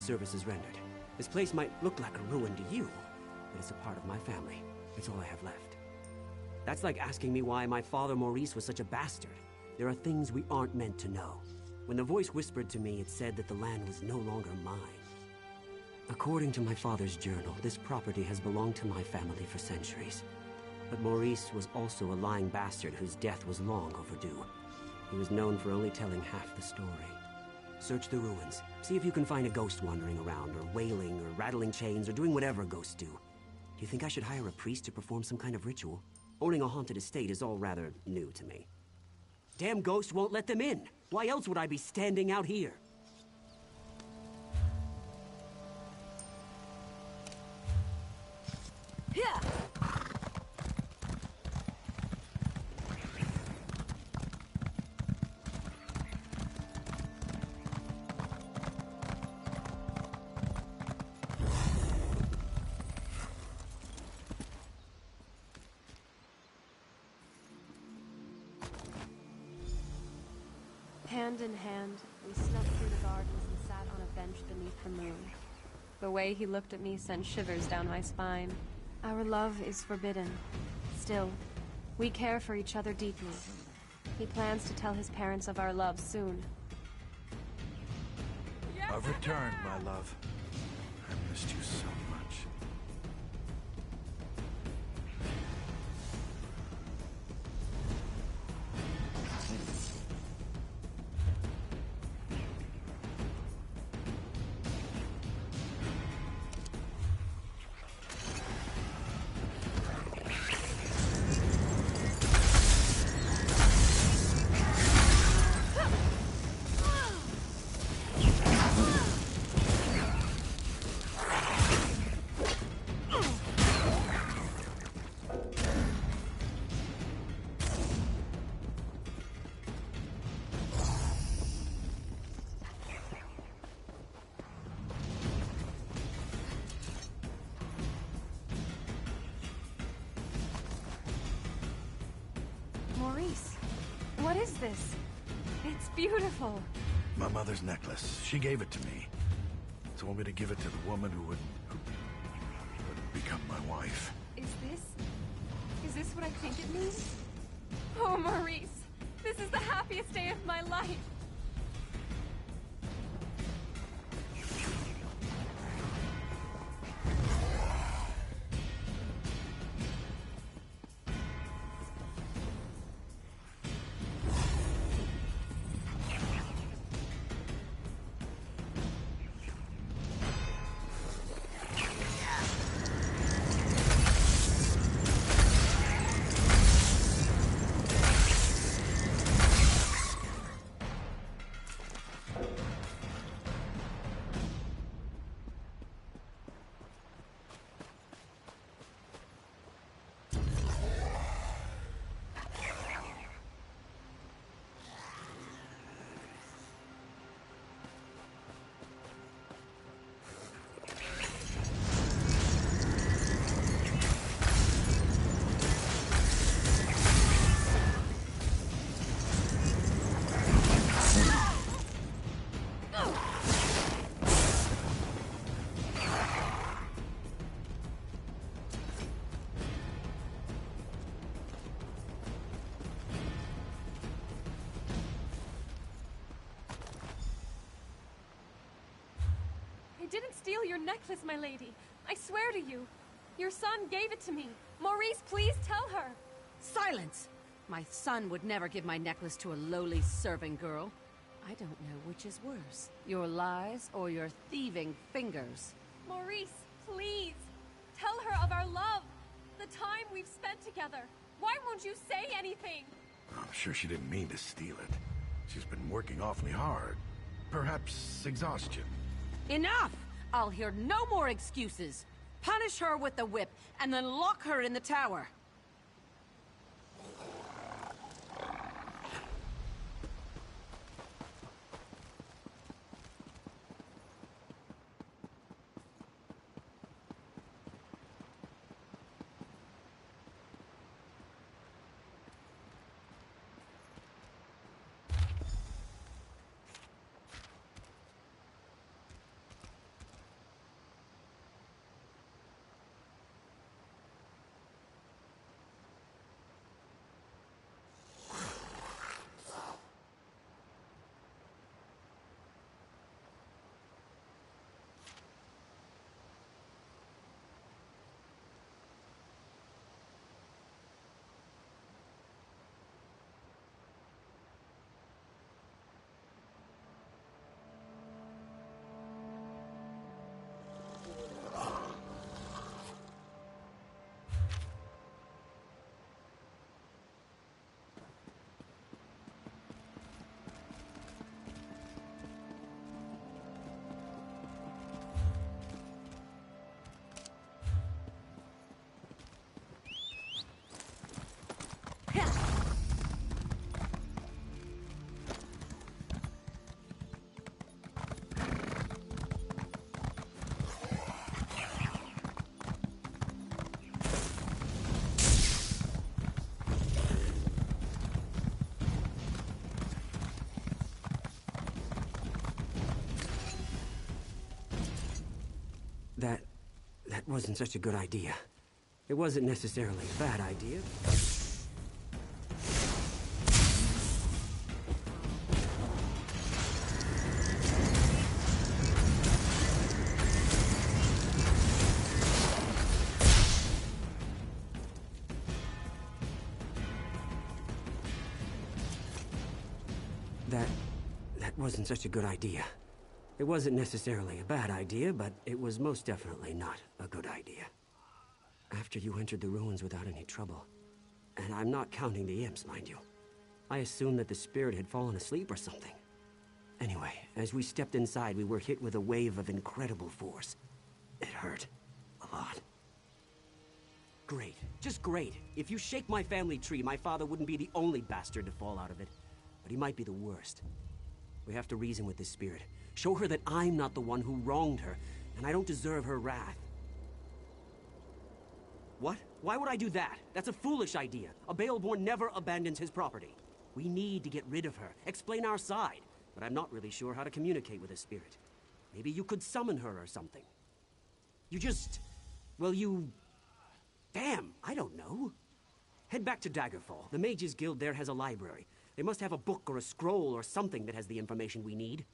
services rendered. This place might look like a ruin to you, but it's a part of my family. It's all I have left. That's like asking me why my father Maurice was such a bastard. There are things we aren't meant to know. When the voice whispered to me, it said that the land was no longer mine. According to my father's journal, this property has belonged to my family for centuries. But Maurice was also a lying bastard whose death was long overdue. He was known for only telling half the story. Search the ruins. See if you can find a ghost wandering around, or wailing, or rattling chains, or doing whatever ghosts do. Do you think I should hire a priest to perform some kind of ritual? Owning a haunted estate is all rather new to me. Damn ghost won't let them in! Why else would I be standing out here? Yeah. Hand in hand, we snuck through the gardens and sat on a bench beneath the moon. The way he looked at me sent shivers down my spine. Our love is forbidden. Still, we care for each other deeply. He plans to tell his parents of our love soon. I've returned, my love. I missed you so much. Maurice, what is this? It's beautiful. My mother's necklace. She gave it to me. Told me to give it to the woman who would become my wife. Is this what I think it means? Oh, Maurice, this is the happiest day of my life. I didn't steal your necklace, my lady. I swear to you. Your son gave it to me. Maurice, please tell her. Silence! My son would never give my necklace to a lowly serving girl. I don't know which is worse, your lies or your thieving fingers. Maurice, please. Tell her of our love. The time we've spent together. Why won't you say anything? I'm sure she didn't mean to steal it. She's been working awfully hard. Perhaps exhaustion. Enough! I'll hear no more excuses. Punish her with the whip, and then lock her in the tower. That wasn't such a good idea. It wasn't necessarily a bad idea. That wasn't such a good idea. It wasn't necessarily a bad idea, but it was most definitely not a good idea. After you entered the ruins without any trouble, and I'm not counting the imps, mind you, I assumed that the spirit had fallen asleep or something. Anyway, as we stepped inside, we were hit with a wave of incredible force. It hurt. A lot. Great. Just great. If you shake my family tree, my father wouldn't be the only bastard to fall out of it. But he might be the worst. We have to reason with this spirit. Show her that I'm not the one who wronged her, and I don't deserve her wrath. What? Why would I do that? That's a foolish idea. A Baleborn never abandons his property. We need to get rid of her, explain our side, but I'm not really sure how to communicate with a spirit. Maybe you could summon her or something. You just... well, you... damn, I don't know. Head back to Daggerfall. The Mages Guild there has a library. They must have a book or a scroll or something that has the information we need.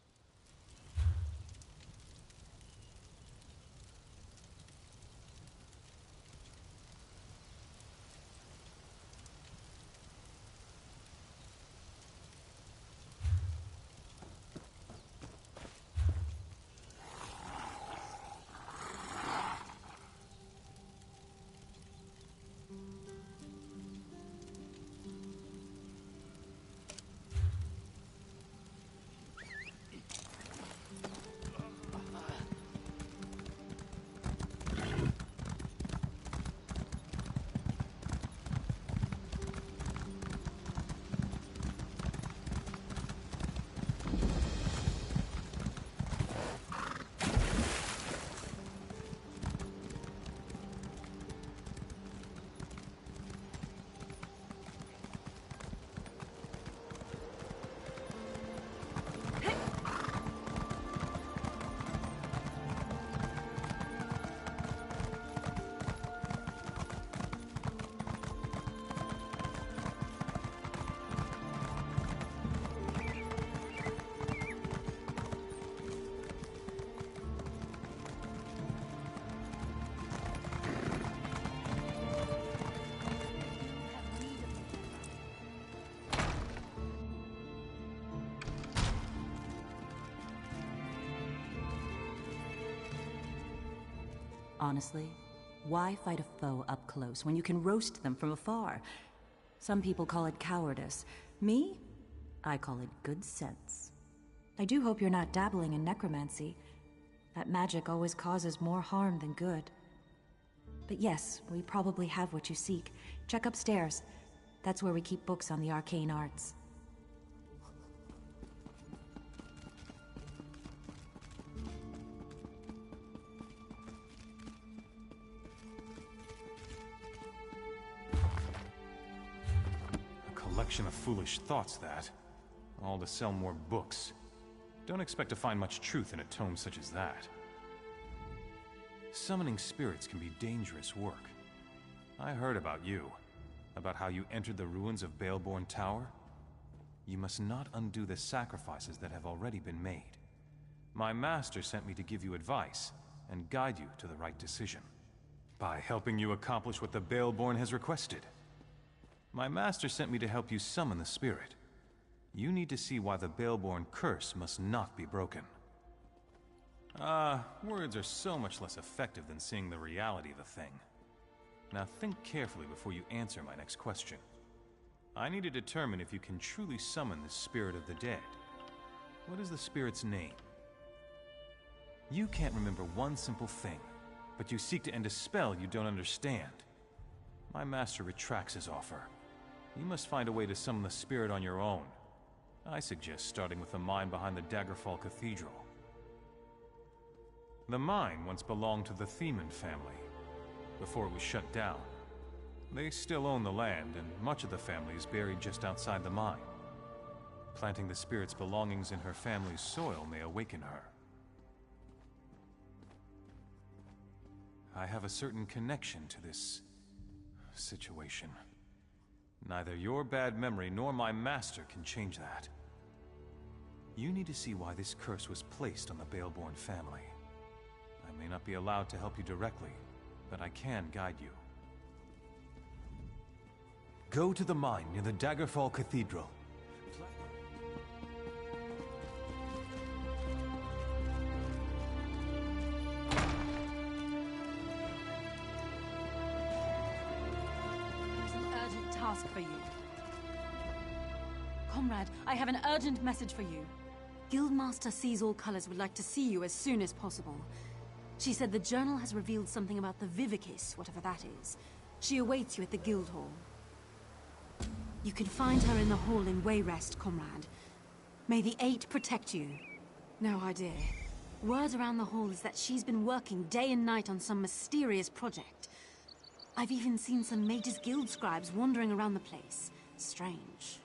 Honestly, why fight a foe up close when you can roast them from afar? Some people call it cowardice. Me? I call it good sense. I do hope you're not dabbling in necromancy. That magic always causes more harm than good. But yes, we probably have what you seek. Check upstairs. That's where we keep books on the arcane arts. Collection of foolish thoughts, that. All to sell more books. Don't expect to find much truth in a tome such as that. Summoning spirits can be dangerous work. I heard about you. About how you entered the ruins of Baleborn Tower. You must not undo the sacrifices that have already been made. My master sent me to give you advice and guide you to the right decision. By helping you accomplish what the Baleborn has requested. My master sent me to help you summon the spirit. You need to see why the Baleborn curse must not be broken. Words are so much less effective than seeing the reality of the thing. Now think carefully before you answer my next question. I need to determine if you can truly summon the spirit of the dead. What is the spirit's name? You can't remember one simple thing, but you seek to end a spell you don't understand. My master retracts his offer. You must find a way to summon the spirit on your own. I suggest starting with the mine behind the Daggerfall Cathedral. The mine once belonged to the Theman family, before it was shut down. They still own the land, and much of the family is buried just outside the mine. Planting the spirit's belongings in her family's soil may awaken her. I have a certain connection to this situation. Neither your bad memory nor my master can change that. You need to see why this curse was placed on the Baleborn family. I may not be allowed to help you directly, but I can guide you. Go to the mine near the Daggerfall Cathedral. There's an urgent task for you. Comrade, I have an urgent message for you. Guildmaster Sees All Colors would like to see you as soon as possible. She said the journal has revealed something about the Vivicis, whatever that is. She awaits you at the guild hall. You can find her in the hall in Wayrest, comrade. May the Eight protect you. No idea. Word around the hall is that she's been working day and night on some mysterious project. I've even seen some Mages Guild scribes wandering around the place. Strange.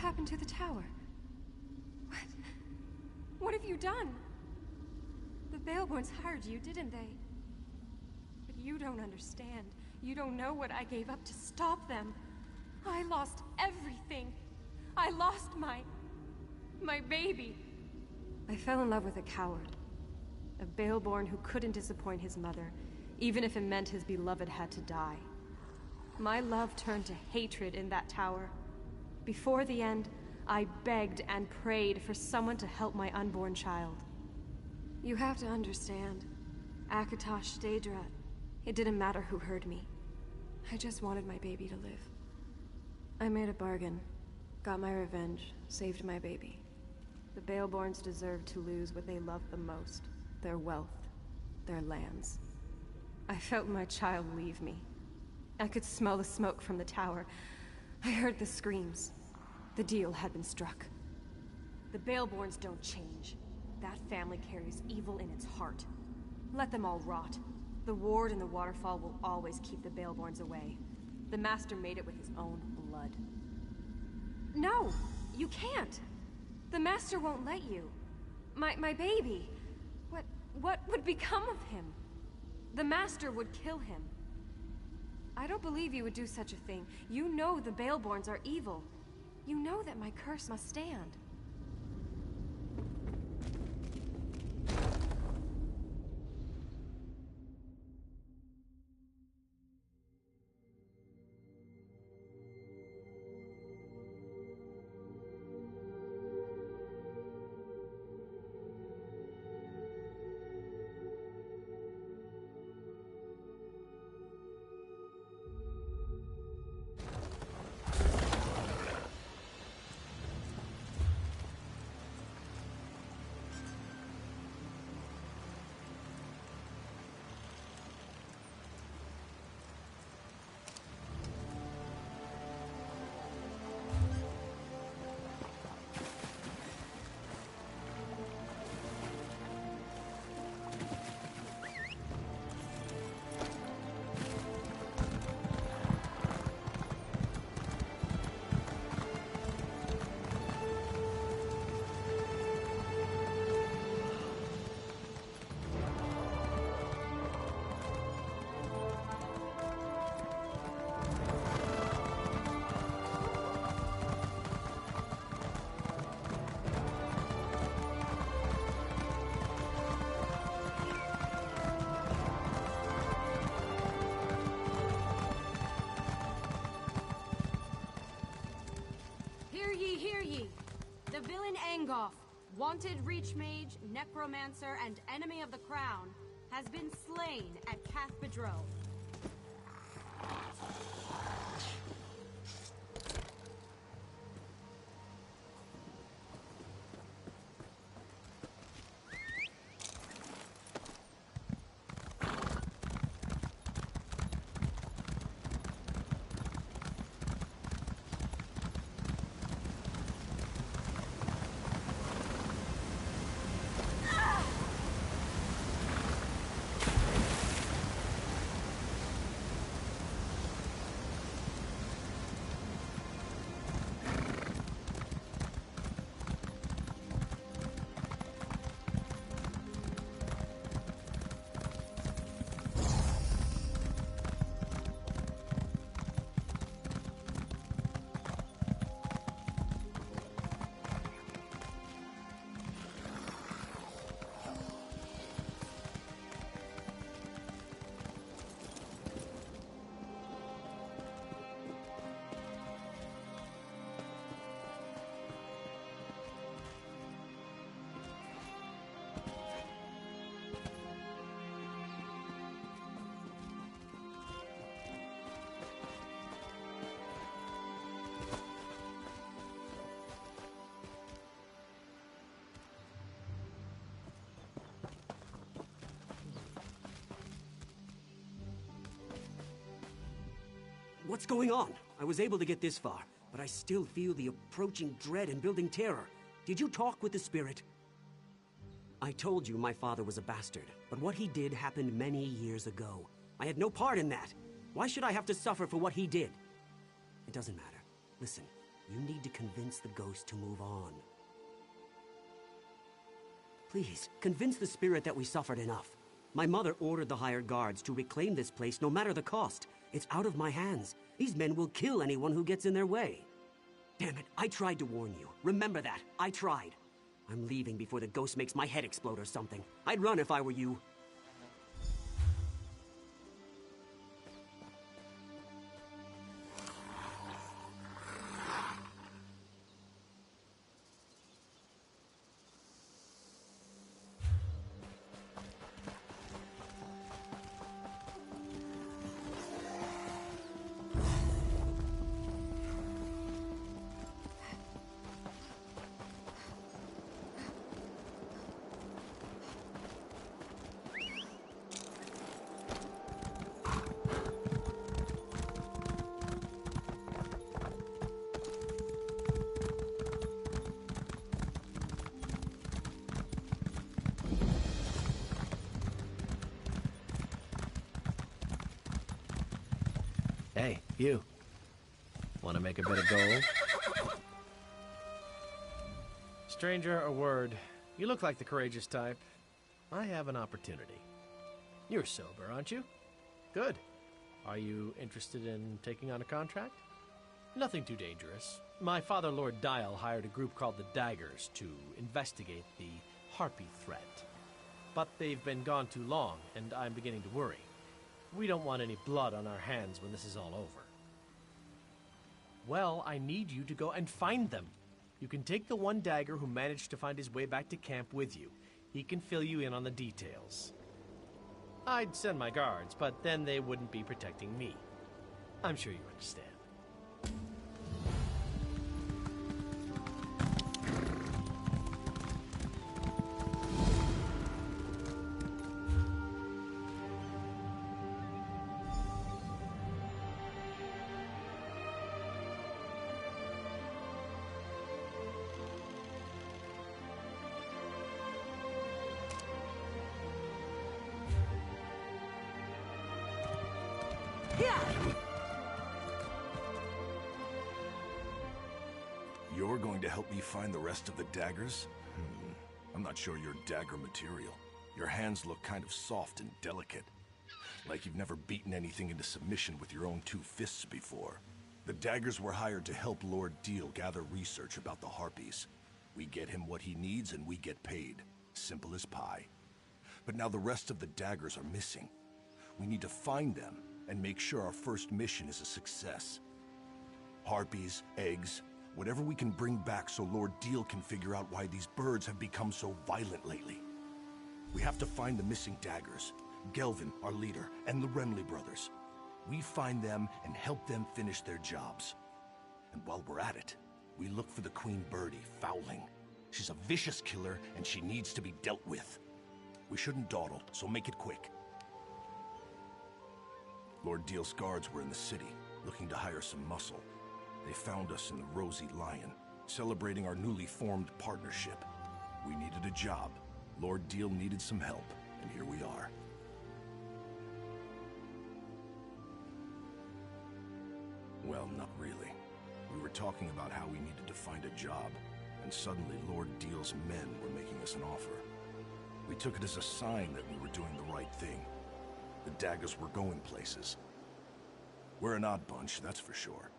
happened to the tower? What have you done? The Baleborns hired you, didn't they? But you don't understand. You don't know what I gave up to stop them. I lost everything. I lost my baby. I fell in love with a coward. A Baleborn who couldn't disappoint his mother, even if it meant his beloved had to die. My love turned to hatred in that tower. Before the end, I begged and prayed for someone to help my unborn child. You have to understand, Akatosh, Daedra, it didn't matter who heard me. I just wanted my baby to live. I made a bargain, got my revenge, saved my baby. The Baleborns deserve to lose what they love the most, their wealth, their lands. I felt my child leave me. I could smell the smoke from the tower. I heard the screams. The deal had been struck. The Baleborns don't change. That family carries evil in its heart. Let them all rot. The ward and the waterfall will always keep the Baleborns away. The Master made it with his own blood. No! You can't! The Master won't let you. My baby. What would become of him? The Master would kill him. I don't believe you would do such a thing. You know the Baleborns are evil. You know that my curse must stand. Hear ye! The villain Angoff, wanted Reach Mage, Necromancer, and enemy of the Crown, has been slain at Cath Bedro. What's going on? I was able to get this far, but I still feel the approaching dread and building terror. Did you talk with the spirit? I told you my father was a bastard, but what he did happened many years ago. I had no part in that. Why should I have to suffer for what he did? It doesn't matter. Listen, you need to convince the ghost to move on. Please, convince the spirit that we suffered enough. My mother ordered the hired guards to reclaim this place no matter the cost. It's out of my hands. These men will kill anyone who gets in their way. Damn it, I tried to warn you. Remember that. I tried. I'm leaving before the ghost makes my head explode or something. I'd run if I were you. Hey, you. Want to make a bit of gold? Stranger, a word. You look like the courageous type. I have an opportunity. You're sober, aren't you? Good. Are you interested in taking on a contract? Nothing too dangerous. My father, Lord Dial, hired a group called the Daggers to investigate the Harpy threat. But they've been gone too long, and I'm beginning to worry. We don't want any blood on our hands when this is all over. Well, I need you to go and find them. You can take the one dagger who managed to find his way back to camp with you. He can fill you in on the details. I'd send my guards, but then they wouldn't be protecting me. I'm sure you understand. You're going to help me find the rest of the daggers? I'm not sure you're dagger material. Your hands look kind of soft and delicate. Like you've never beaten anything into submission with your own two fists before. The daggers were hired to help Lord Deal gather research about the Harpies. We get him what he needs and we get paid. Simple as pie. But now the rest of the daggers are missing. We need to find them and make sure our first mission is a success. Harpies, eggs, whatever we can bring back so Lord Deal can figure out why these birds have become so violent lately. We have to find the missing daggers, Gelvin, our leader, and the Remley brothers. We find them and help them finish their jobs. And while we're at it, we look for the Queen Birdie, Fowling. She's a vicious killer and she needs to be dealt with. We shouldn't dawdle, so make it quick. Lord Deal's guards were in the city, looking to hire some muscle. They found us in the Rosy Lion, celebrating our newly formed partnership. We needed a job. Lord Deal needed some help, and here we are. Well, not really. We were talking about how we needed to find a job, and suddenly Lord Deal's men were making us an offer. We took it as a sign that we were doing the right thing. The daggers were going places. We're an odd bunch, that's for sure.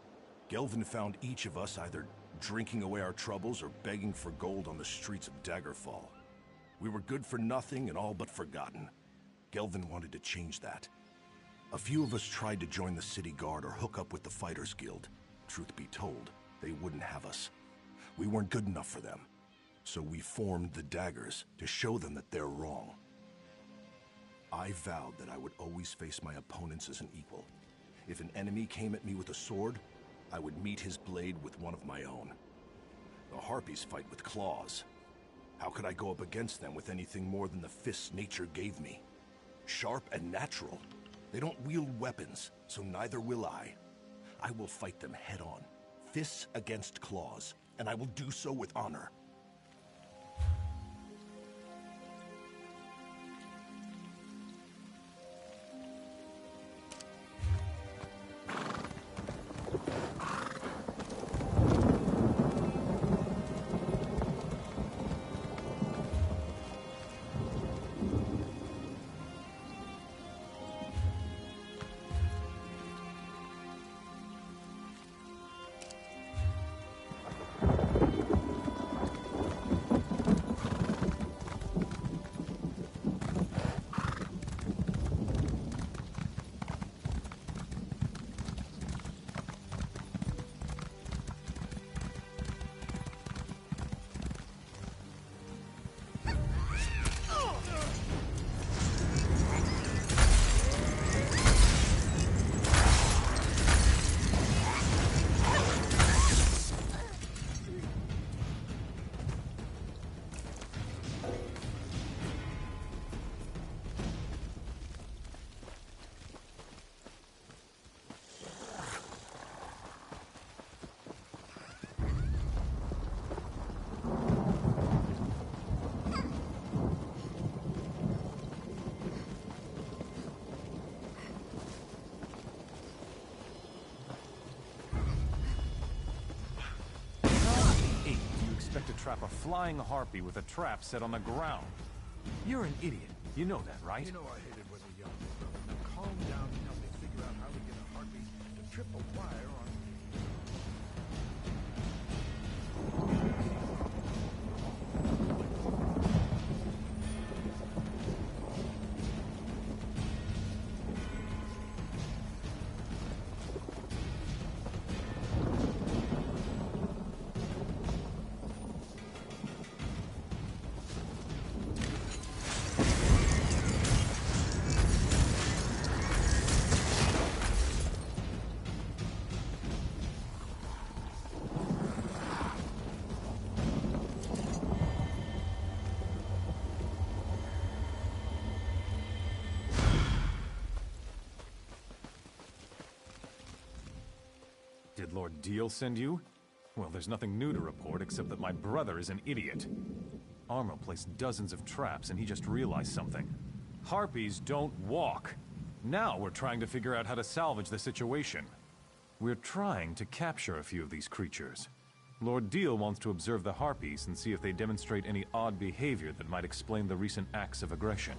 Gelvin found each of us either drinking away our troubles or begging for gold on the streets of Daggerfall. We were good for nothing and all but forgotten. Gelvin wanted to change that. A few of us tried to join the city guard or hook up with the Fighters Guild. Truth be told, they wouldn't have us. We weren't good enough for them. So we formed the Daggers to show them that they're wrong. I vowed that I would always face my opponents as an equal. If an enemy came at me with a sword, I would meet his blade with one of my own. The Harpies fight with claws. How could I go up against them with anything more than the fists nature gave me? Sharp and natural. They don't wield weapons, so neither will I. I will fight them head-on, fists against claws, and I will do so with honor. attempt to trap a flying harpy with a trap set on the ground. You're an idiot. You know that, right? You know I hated when we young, brother. Now calm down and help me figure out how to get a harpy to trip a wire on... Did Lord Deal send you? Well, there's nothing new to report except that my brother is an idiot. Armo placed dozens of traps and he just realized something. Harpies don't walk. Now we're trying to figure out how to salvage the situation. We're trying to capture a few of these creatures. Lord Deal wants to observe the harpies and see if they demonstrate any odd behavior that might explain the recent acts of aggression.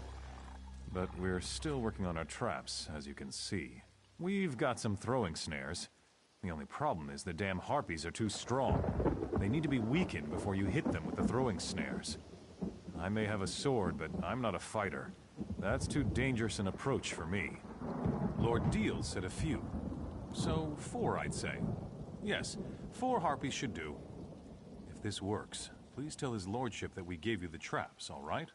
But we're still working on our traps, as you can see. We've got some throwing snares. The only problem is the damn harpies are too strong. They need to be weakened before you hit them with the throwing snares. I may have a sword, but I'm not a fighter. That's too dangerous an approach for me. Lord Deal said a few. So 4, I'd say. Yes, 4 harpies should do. If this works, please tell his lordship that we gave you the traps, all right?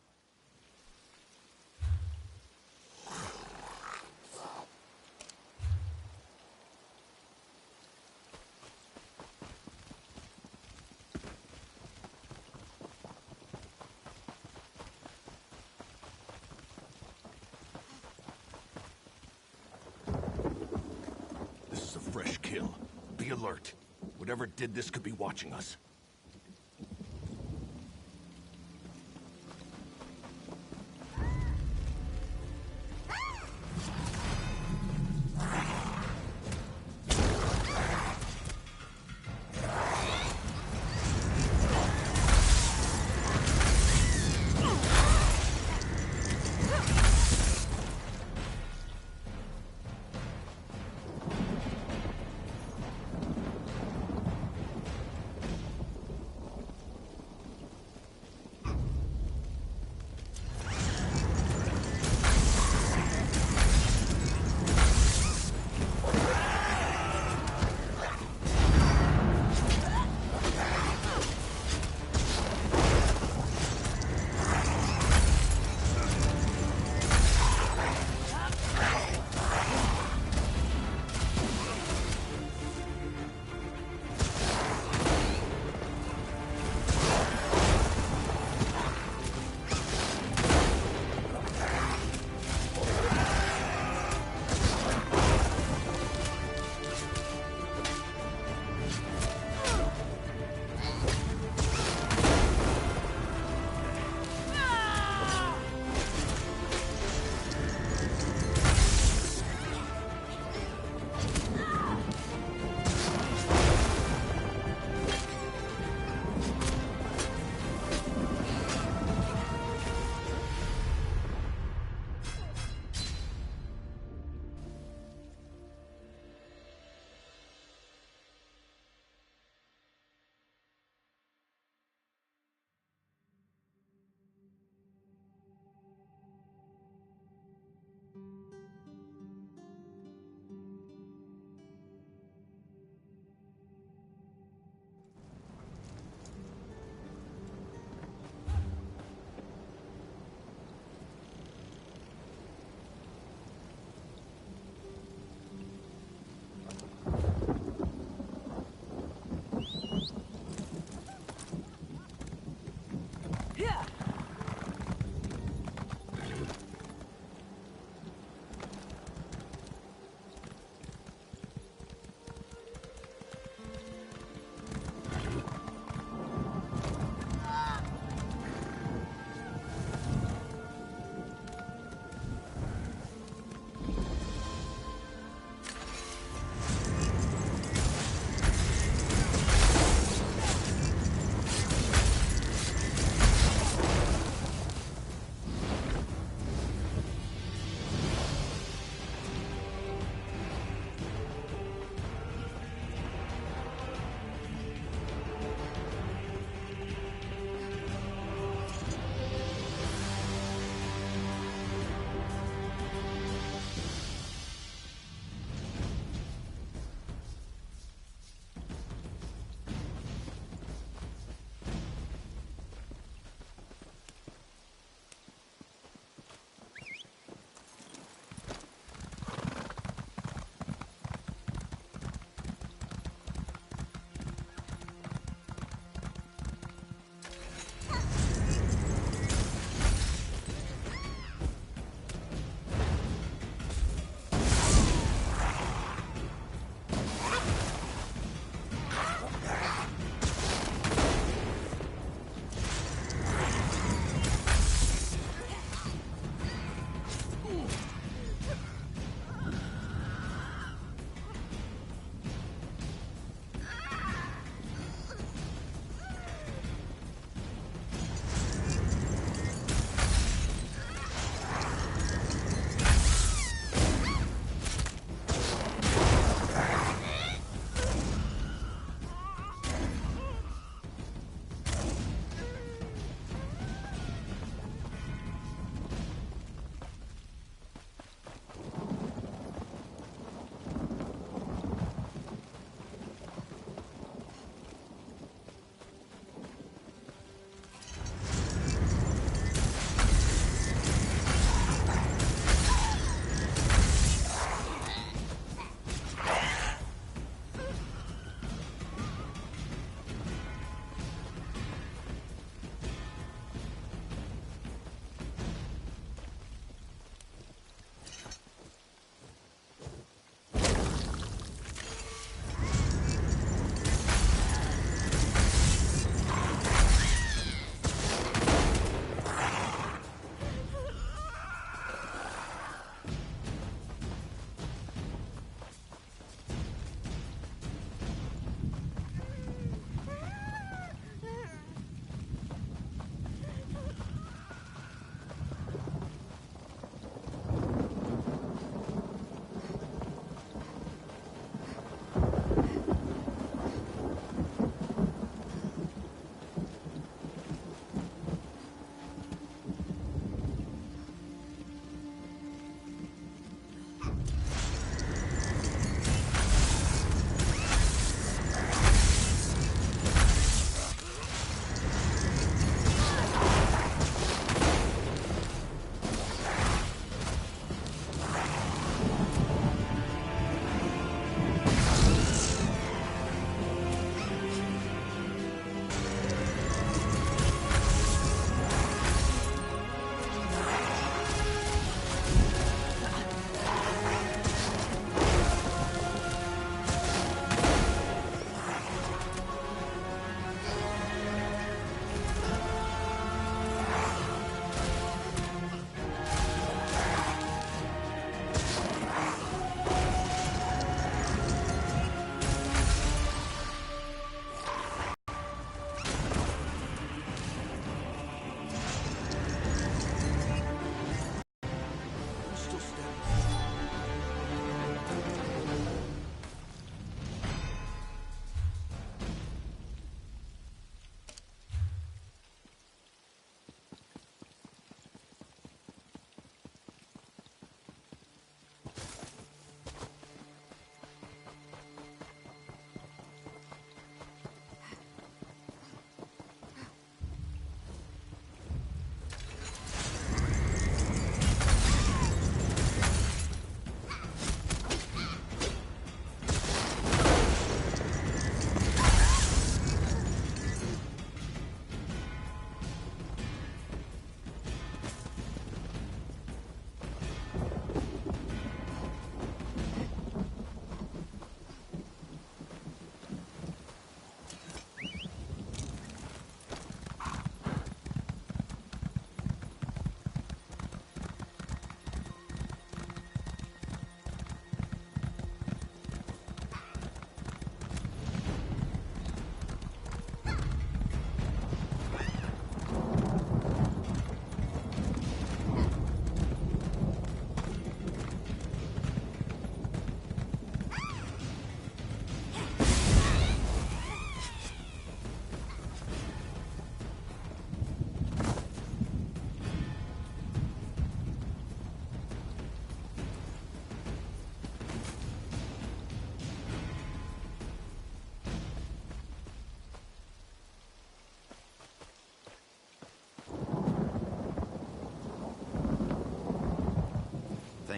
Fresh kill. Be alert. Whatever did this could be watching us.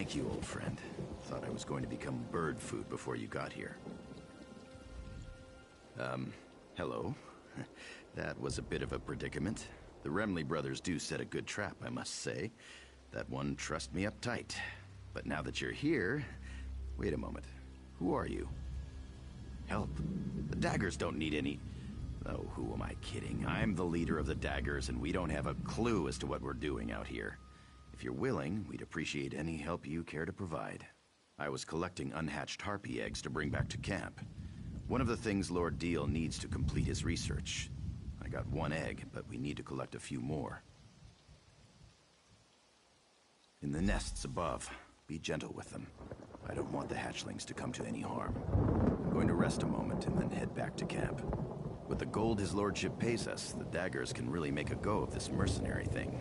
Thank you, old friend. Thought I was going to become bird food before you got here. Hello. That was a bit of a predicament. The Remley brothers do set a good trap, I must say. That one trussed me up tight. But now that you're here... Wait a moment. Who are you? Help. The Daggers don't need any... Oh, who am I kidding? I'm the leader of the Daggers, and we don't have a clue as to what we're doing out here. If you're willing, we'd appreciate any help you care to provide. I was collecting unhatched harpy eggs to bring back to camp. One of the things Lord Deal needs to complete his research. I got one egg, but we need to collect a few more. In the nests above, be gentle with them. I don't want the hatchlings to come to any harm. I'm going to rest a moment and then head back to camp. With the gold his lordship pays us, the Daggers can really make a go of this mercenary thing.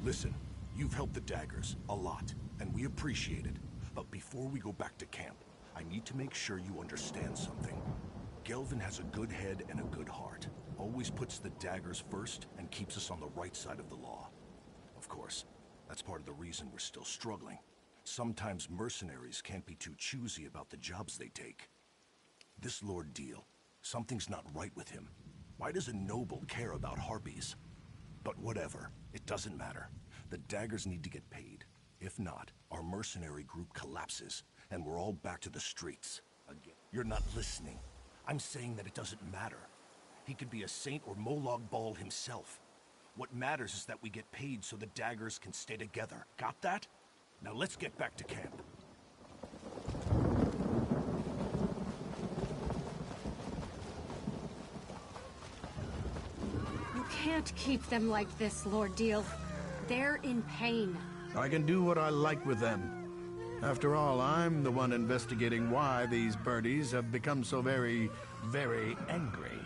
Listen, you've helped the Daggers a lot, and we appreciate it. But before we go back to camp, I need to make sure you understand something. Gelvin has a good head and a good heart. Always puts the Daggers first and keeps us on the right side of the law. Of course, that's part of the reason we're still struggling. Sometimes mercenaries can't be too choosy about the jobs they take. This Lord Deal, something's not right with him. Why does a noble care about harpies? But whatever, it doesn't matter. The Daggers need to get paid. If not, our mercenary group collapses, and we're all back to the streets. Again. You're not listening. I'm saying that it doesn't matter. He could be a saint or Molag Bal himself. What matters is that we get paid so the Daggers can stay together. Got that? Now let's get back to camp. You can't keep them like this, Lord Deal. They're in pain. I can do what I like with them. After all, I'm the one investigating why these birdies have become so very, very angry.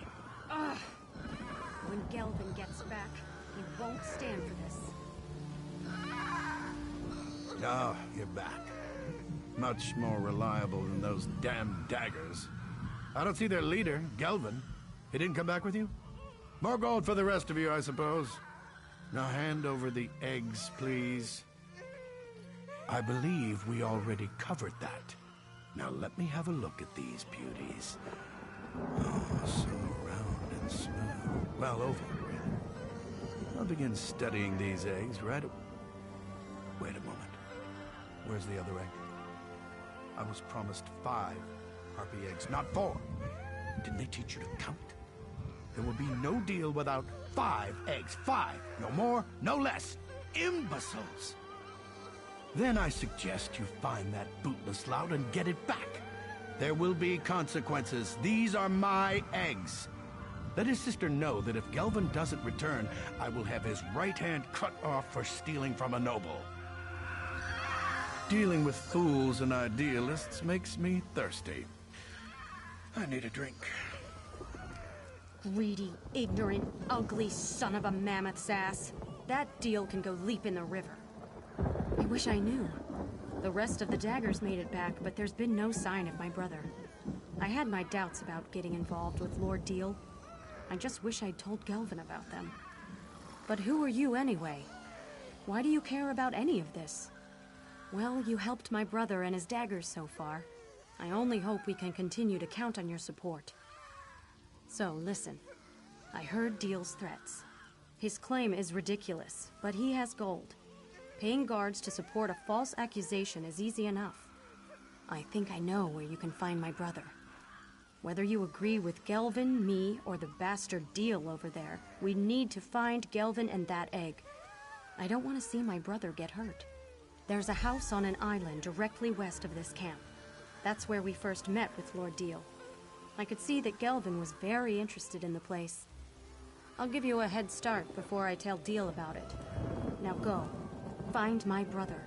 Ugh. When Gelvin gets back, he won't stand for this. Ah, you're back. Much more reliable than those damn Daggers. I don't see their leader, Gelvin. He didn't come back with you? More gold for the rest of you, I suppose. Now hand over the eggs, please. I believe we already covered that. Now let me have a look at these beauties. Oh, so round and smooth. Well, oval, really. I'll begin studying these eggs right away. Wait a moment. Where's the other egg? I was promised 5 harpy eggs, not 4. Didn't they teach you to count? There will be no deal without 5 eggs. 5! No more, no less. Imbeciles! Then I suggest you find that bootless lout and get it back. There will be consequences. These are my eggs. Let his sister know that if Gelvin doesn't return, I will have his right hand cut off for stealing from a noble. Dealing with fools and idealists makes me thirsty. I need a drink. Greedy, ignorant, ugly son of a mammoth's ass. That Deal can go leap in the river. I wish I knew. The rest of the Daggers made it back, but there's been no sign of my brother. I had my doubts about getting involved with Lord Deal. I just wish I'd told Gelvin about them. But who are you anyway? Why do you care about any of this? Well, you helped my brother and his Daggers so far. I only hope we can continue to count on your support. So, listen. I heard Deal's threats. His claim is ridiculous, but he has gold. Paying guards to support a false accusation is easy enough. I think I know where you can find my brother. Whether you agree with Gelvin, me, or the bastard Deal over there, we need to find Gelvin and that egg. I don't want to see my brother get hurt. There's a house on an island directly west of this camp. That's where we first met with Lord Deal. I could see that Gelvin was very interested in the place. I'll give you a head start before I tell Deal about it. Now go. Find my brother.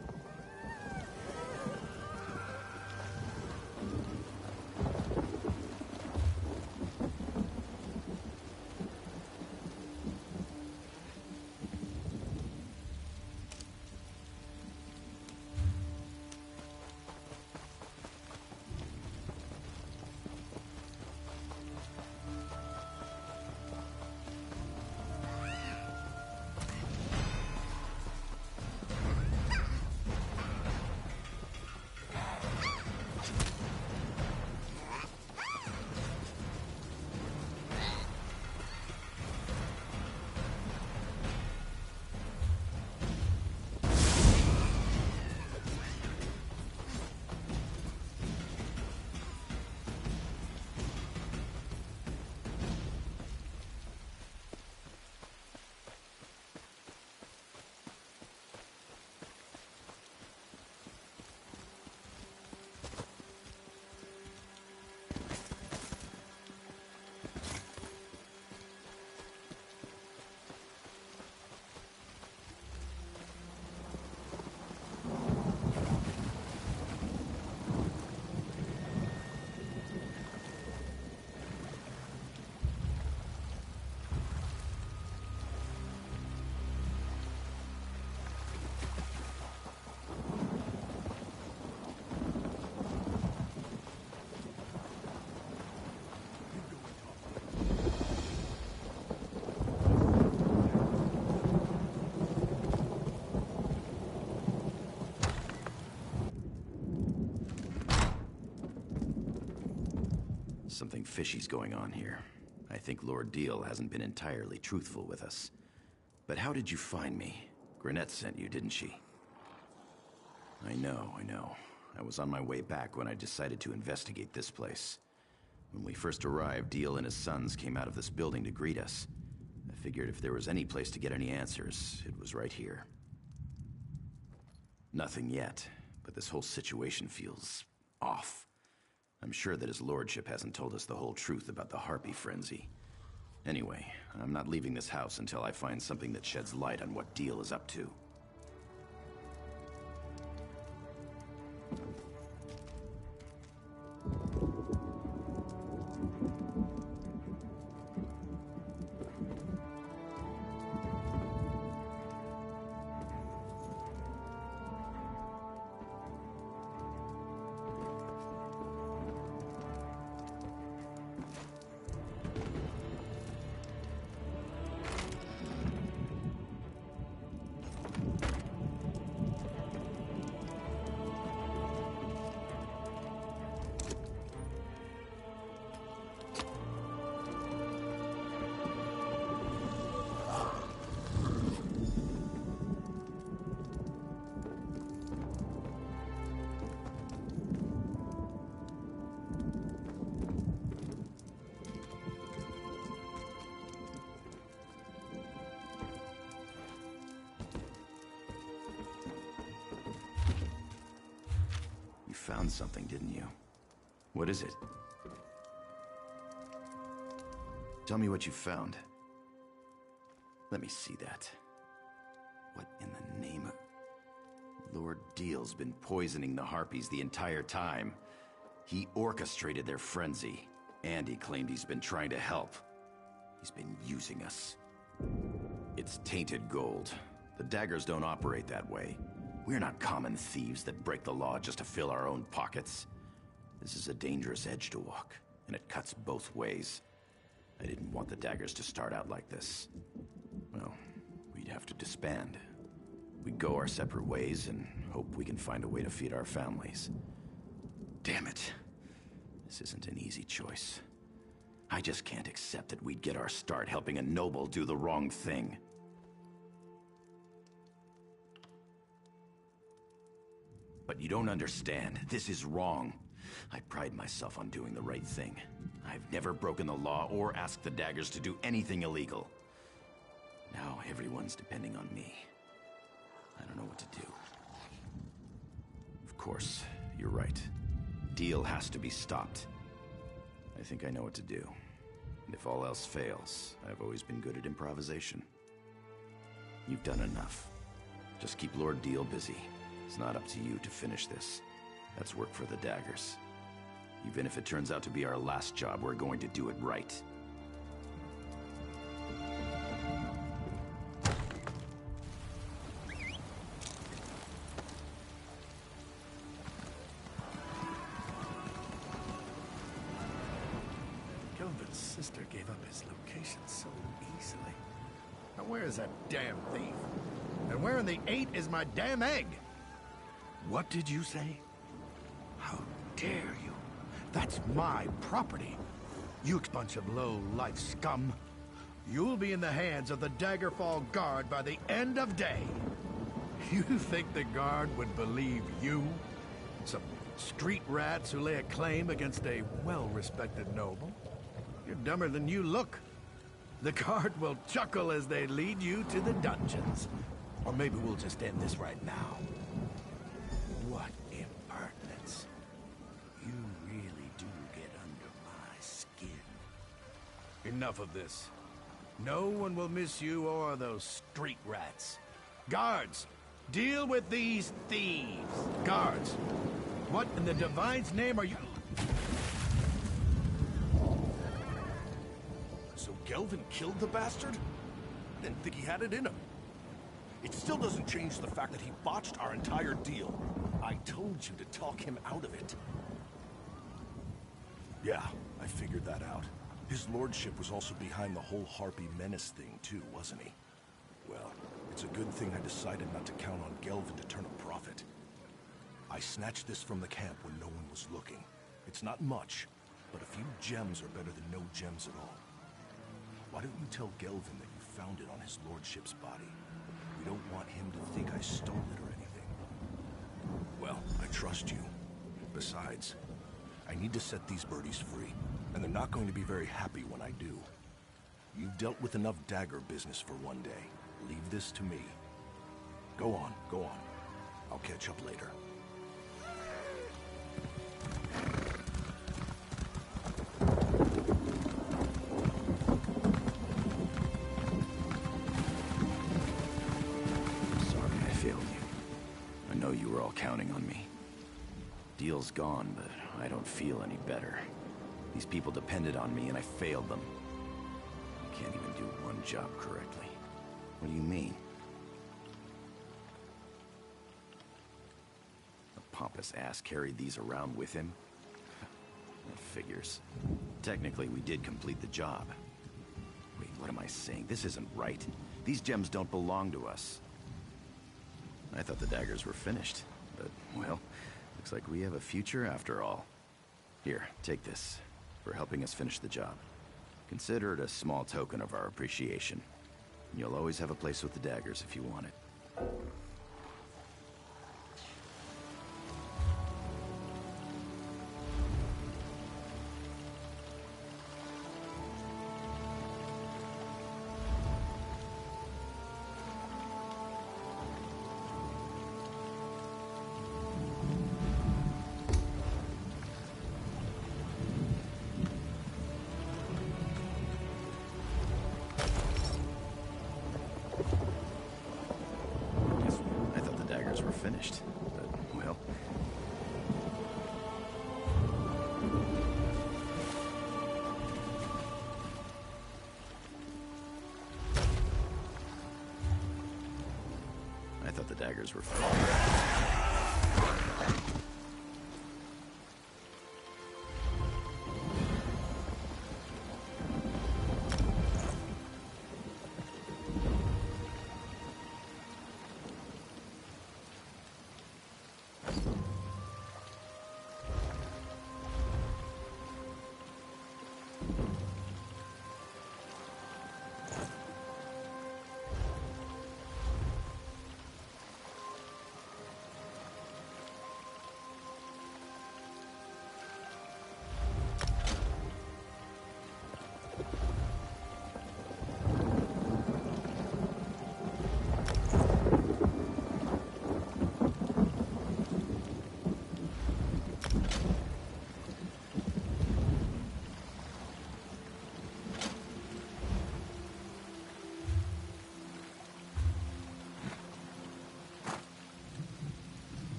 Something fishy's going on here. I think Lord Deal hasn't been entirely truthful with us. But how did you find me? Granette sent you, didn't she? I know. I was on my way back when I decided to investigate this place. When we first arrived, Deal and his sons came out of this building to greet us. I figured if there was any place to get any answers, it was right here. Nothing yet, but this whole situation feels off. I'm sure that his lordship hasn't told us the whole truth about the Harpy frenzy. Anyway, I'm not leaving this house until I find something that sheds light on what Deal is up to. Found something, didn't you? What is it? Tell me what you found. Let me see that. What in the name of... Lord Deal's been poisoning the Harpies the entire time. He orchestrated their frenzy, and he claimed he's been trying to help. He's been using us. It's tainted gold. The daggers don't operate that way. We're not common thieves that break the law just to fill our own pockets. This is a dangerous edge to walk, and it cuts both ways. I didn't want the daggers to start out like this. Well, we'd have to disband. We'd go our separate ways and hope we can find a way to feed our families. Damn it. This isn't an easy choice. I just can't accept that we'd get our start helping a noble do the wrong thing. But you don't understand. This is wrong. I pride myself on doing the right thing. I've never broken the law or asked the daggers to do anything illegal. Now everyone's depending on me. I don't know what to do. Of course, you're right. Deal has to be stopped. I think I know what to do. And if all else fails, I've always been good at improvisation. You've done enough. Just keep Lord Deal busy. It's not up to you to finish this. That's work for the daggers. Even if it turns out to be our last job, we're going to do it right. Gelvin's sister gave up his location so easily. Now where is that damn thief? And where in the 8 is my damn egg? What did you say? How dare you? That's my property. You bunch of low-life scum. You'll be in the hands of the Daggerfall Guard by the end of day. You think the Guard would believe you? Some street rats who lay a claim against a well-respected noble? You're dumber than you look. The Guard will chuckle as they lead you to the dungeons. Or maybe we'll just end this right now. What impertinence. You really do get under my skin. Enough of this. No one will miss you or those street rats. Guards, deal with these thieves. Guards, what in the Divine's name are you... So Gelvin killed the bastard? I didn't think he had it in him. It still doesn't change the fact that he botched our entire deal. I told you to talk him out of it. Yeah, I figured that out. His lordship was also behind the whole Harpy menace thing too, wasn't he? Well, it's a good thing I decided not to count on Gelvin to turn a profit. I snatched this from the camp when no one was looking. It's not much, But a few gems are better than no gems at all. Why don't you tell Gelvin that you found it on his lordship's body? We don't want him to think I stole it or anything. Well, I trust you. Besides, I need to set these birdies free, and they're not going to be very happy when I do. You've dealt with enough dagger business for one day. Leave this to me. Go on, go on. I'll catch up later. Sorry I failed you. I know you were all counting on me. Deal's gone, but I don't feel any better. These people depended on me, and I failed them. I can't even do one job correctly. What do you mean? The pompous ass carried these around with him? That figures. Technically, we did complete the job. Wait, what am I saying? This isn't right. These gems don't belong to us. I thought the daggers were finished, but, well, looks like we have a future after all. Here, take this, for helping us finish the job. Consider it a small token of our appreciation. You'll always have a place with the daggers if you want it. Were finished, but, well... I thought the daggers were finished.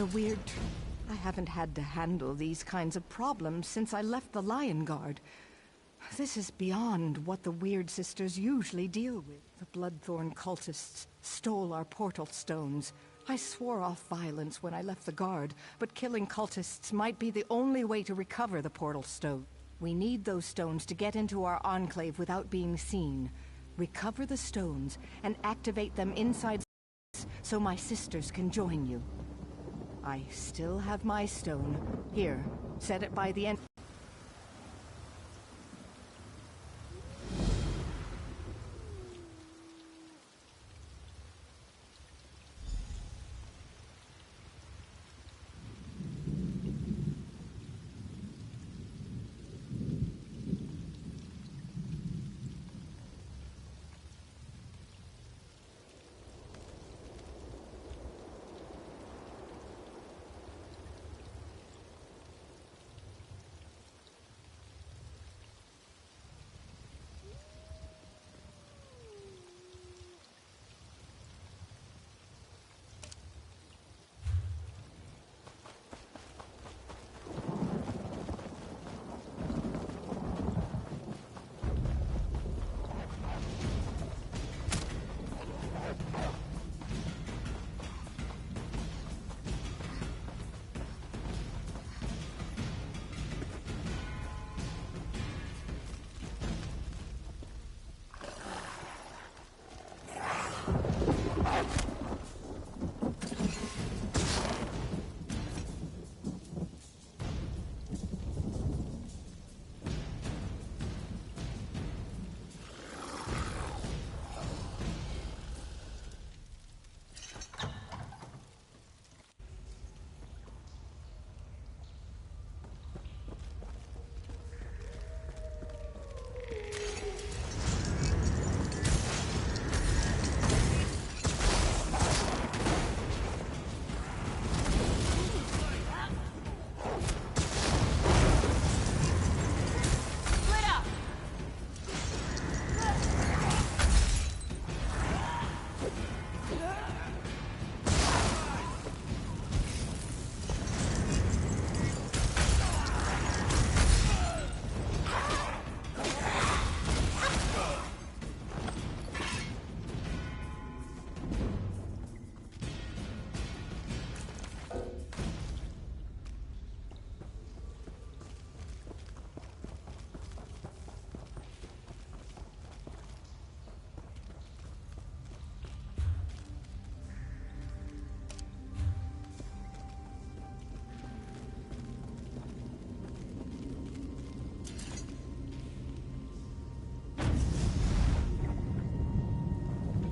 The weird... I haven't had to handle these kinds of problems since I left the Lion Guard. This is beyond what the Weird Sisters usually deal with. The Bloodthorn cultists stole our portal stones. I swore off violence when I left the Guard, but killing cultists might be the only way to recover the portal stone. We need those stones to get into our enclave without being seen. Recover the stones and activate them inside so my sisters can join you. I still have my stone. Here, set it by the end.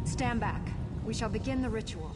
Stand back. We shall begin the ritual.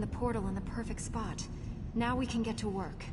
opened the portal in the perfect spot. Now we can get to work.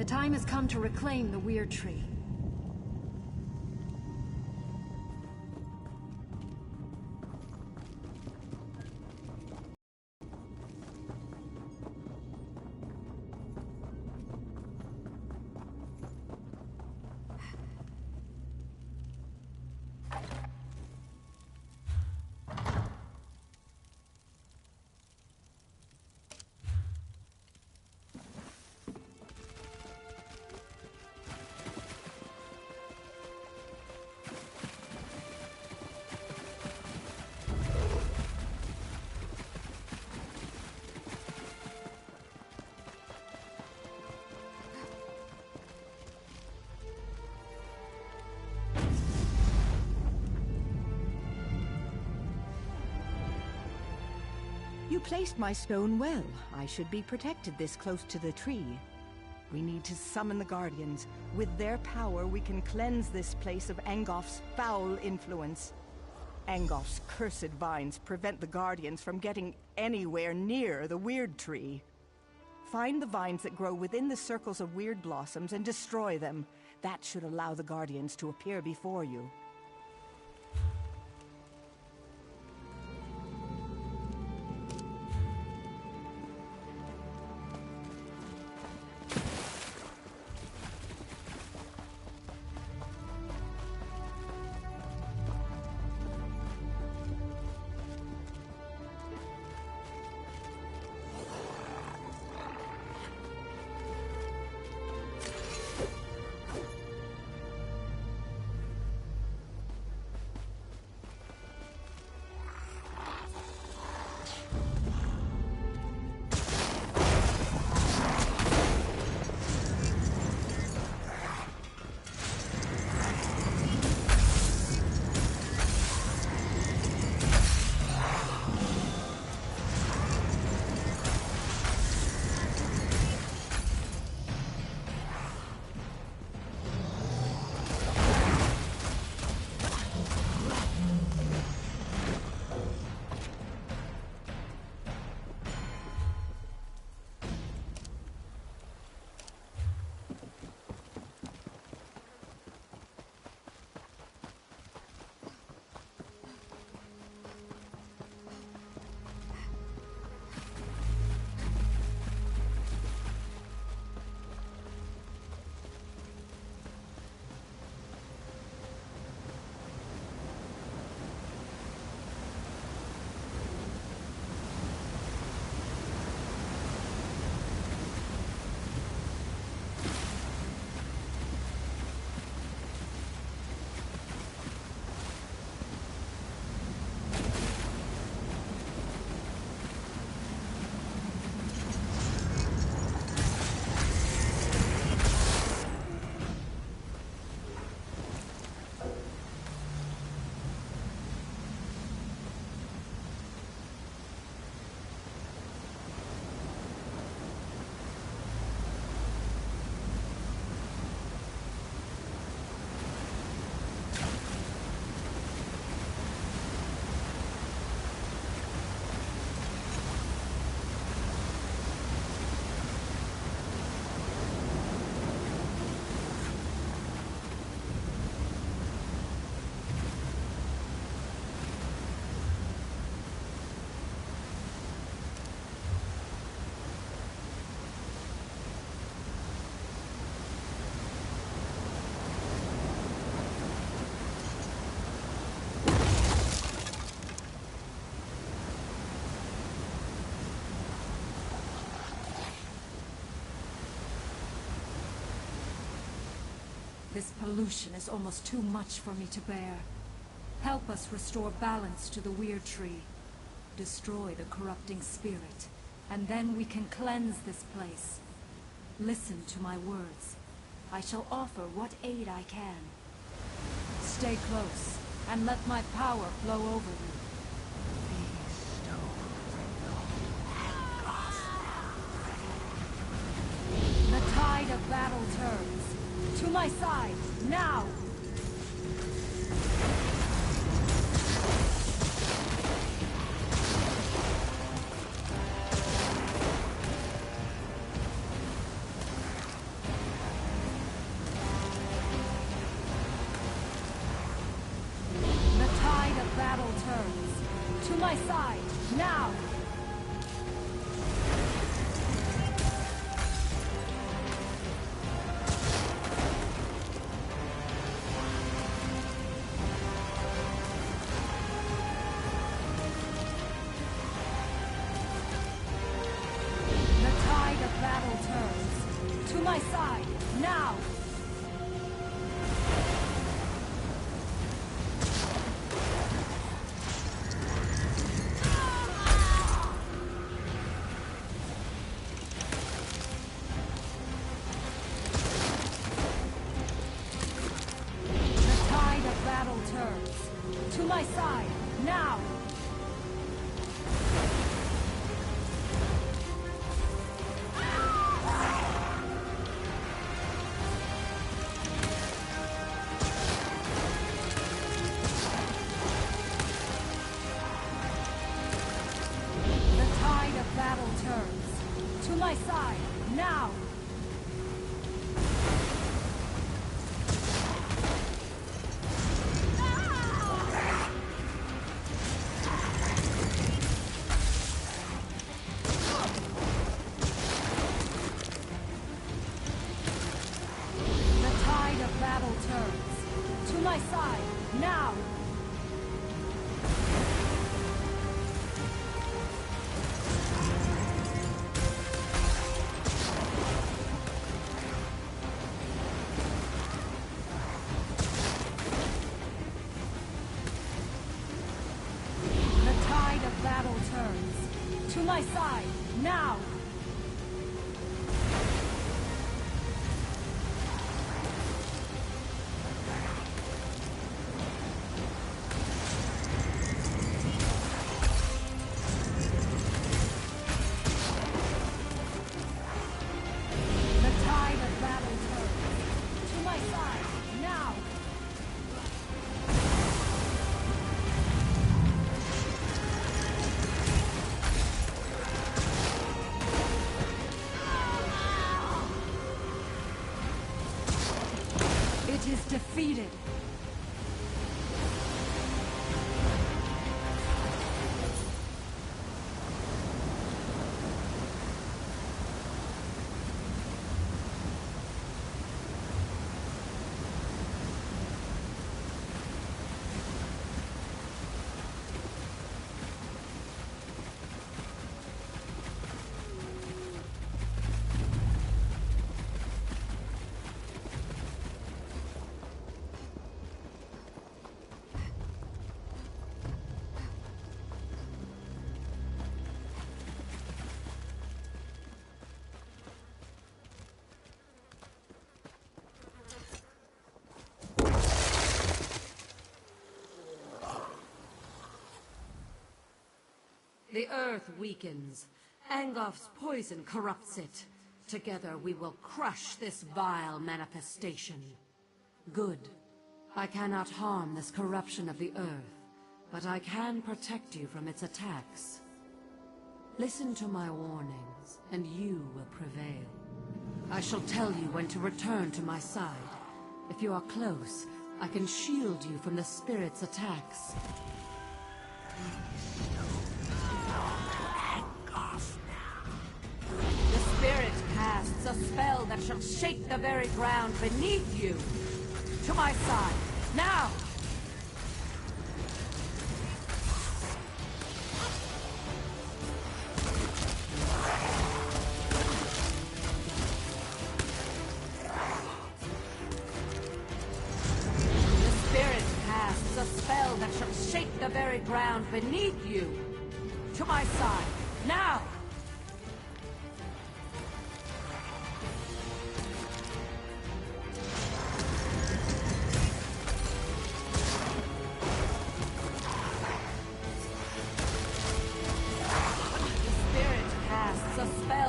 The time has come to reclaim the Weird Tree. You placed my stone well. I should be protected this close to the tree. We need to summon the Guardians. With their power, we can cleanse this place of Angof's foul influence. Angof's cursed vines prevent the Guardians from getting anywhere near the Weird Tree. Find the vines that grow within the circles of weird blossoms and destroy them. That should allow the Guardians to appear before you. This pollution is almost too much for me to bear. Help us restore balance to the Weird Tree. Destroy the corrupting spirit, and then we can cleanse this place. Listen to my words. I shall offer what aid I can. Stay close, and let my power flow over you. The tide of battle turns. To my side, now! The tide of battle turns. To my side, now! To my side, now! The tide of battle turns. To my side, now! Battle turns. To my side, now! The tide of battle turns. To my side, now! Battle turns. To my side, now! The tide of battle turns. To my side, now! It is defeated. The earth weakens. Angof's poison corrupts it. Together we will crush this vile manifestation. Good. I cannot harm this corruption of the earth, but I can protect you from its attacks. Listen to my warnings, and you will prevail. I shall tell you when to return to my side. If you are close, I can shield you from the spirit's attacks. The spirit casts a spell that shall shake the very ground beneath you. To my side, now! shake the very ground beneath you. To my side, now!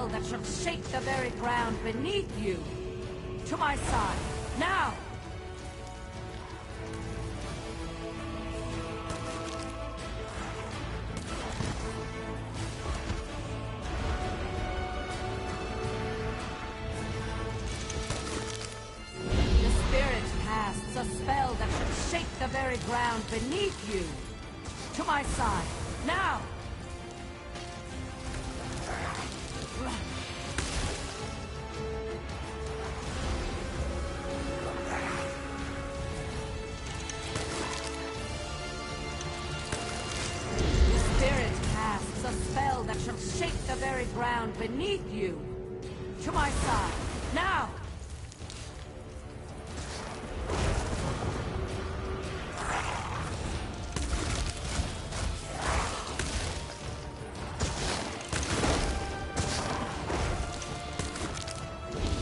That shall shake the very ground beneath you. To my side, now! The spirit casts a spell that shall shake the very ground beneath you. To my side, now! Shake the very ground beneath you. To my side, now!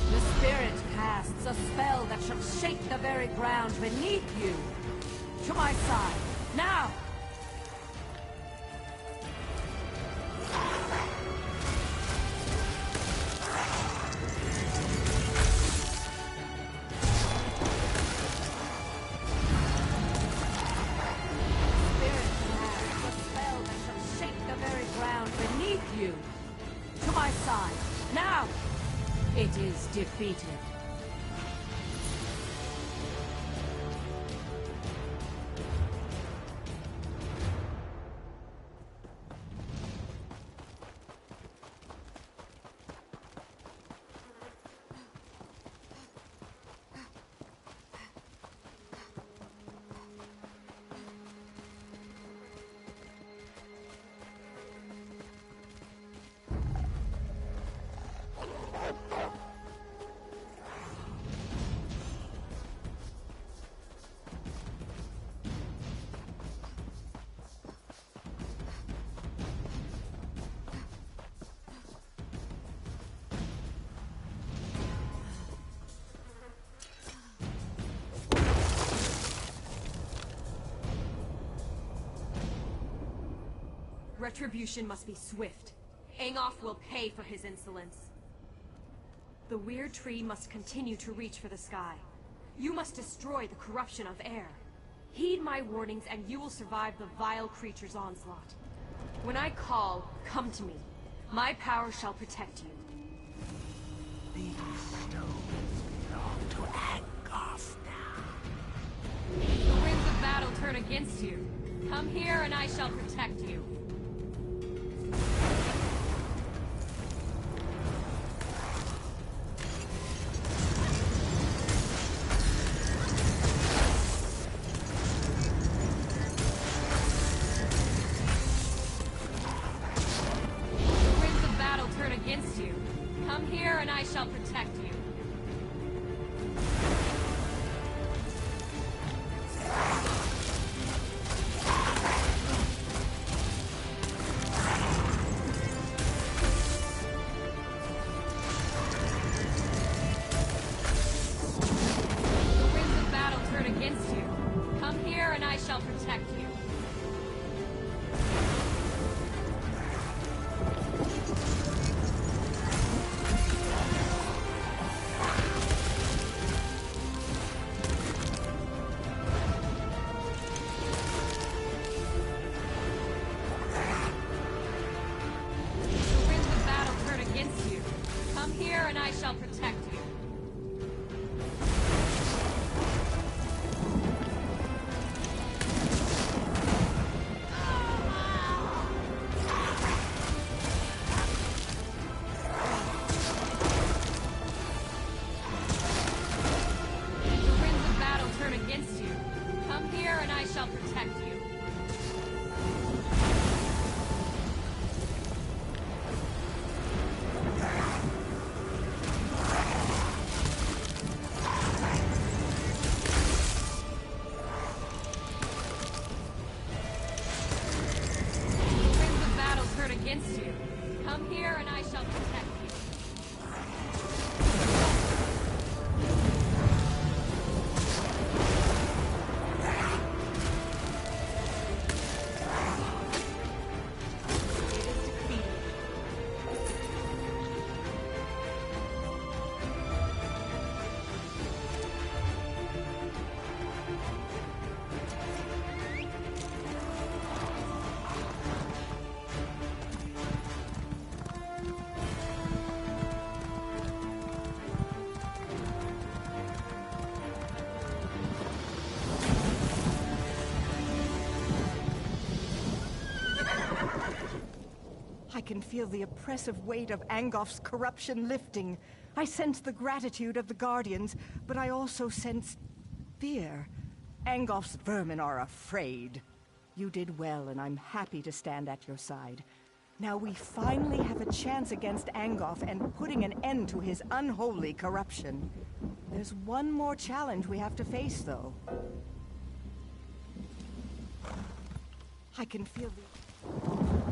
The spirit casts a spell that shall shake the very ground beneath you. To my side, now! It is defeated. Retribution must be swift. Angolf will pay for his insolence. The weird tree must continue to reach for the sky. You must destroy the corruption of air. Heed my warnings and you will survive the vile creature's onslaught. When I call, come to me. My power shall protect you. These stones belong to Angolf now. The winds of battle turn against you. Come here and I shall protect you. I shall protect you. The winds of battle turn against you. Come here and I shall protect you. I shall protect you. The winds of battle turn against you. Come here and I shall protect you. can feel the oppressive weight of Angof's corruption lifting. I sense the gratitude of the Guardians, but I also sense fear. Angof's vermin are afraid. You did well, and I'm happy to stand at your side. Now we finally have a chance against Angof and putting an end to his unholy corruption. There's one more challenge we have to face, though. I can feel the...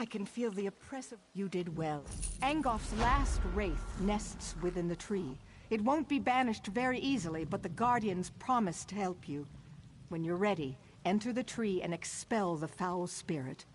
I can feel the oppressive... You did well. Angof's last wraith nests within the tree. It won't be banished very easily, but the Guardians promise to help you. When you're ready, enter the tree and expel the foul spirit.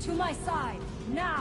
To my side, now!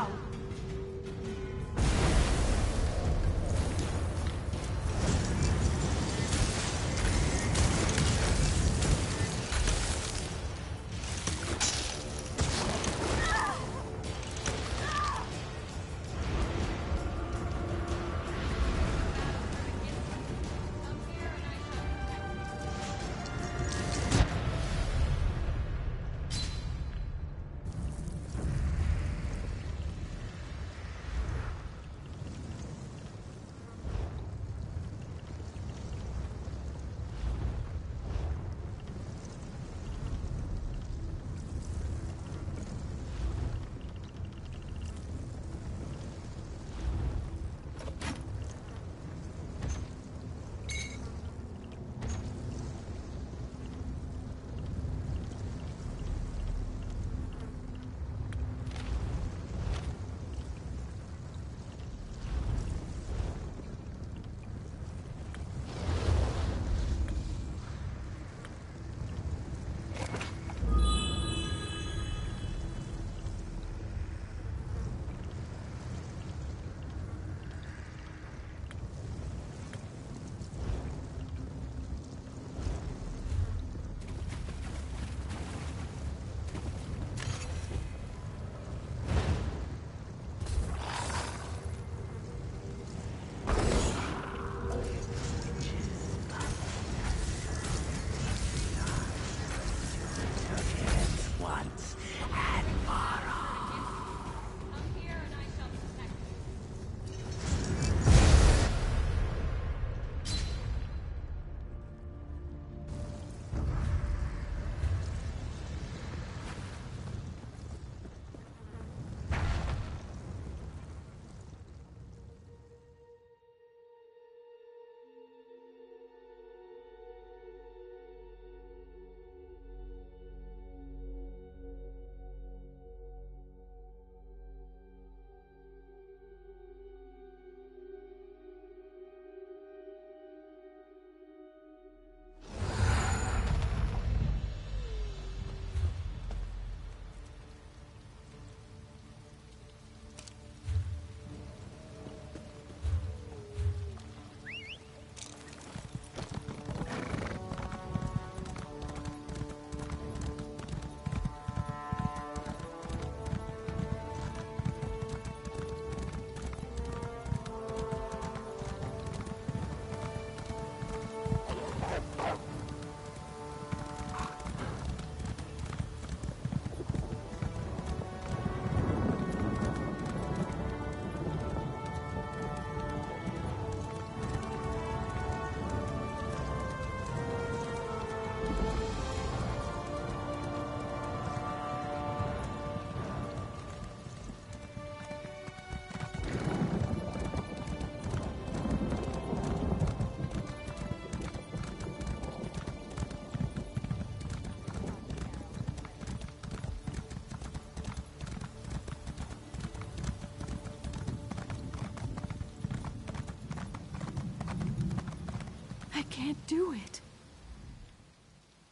can't do it.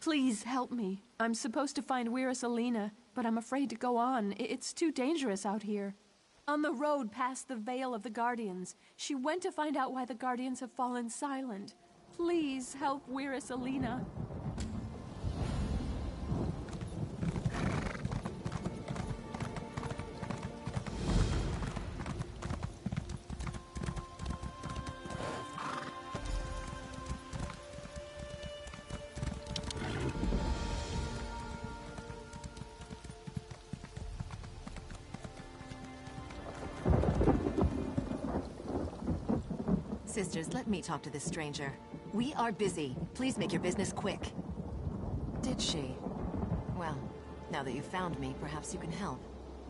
Please help me. I'm supposed to find Wyrris Alina, but I'm afraid to go on. It's too dangerous out here. On the road past the Veil of the Guardians, she went to find out why the Guardians have fallen silent. Please help Wyrris Alina. Sisters, let me talk to this stranger. We are busy. Please make your business quick. Did she? Well, now that you've found me, perhaps you can help.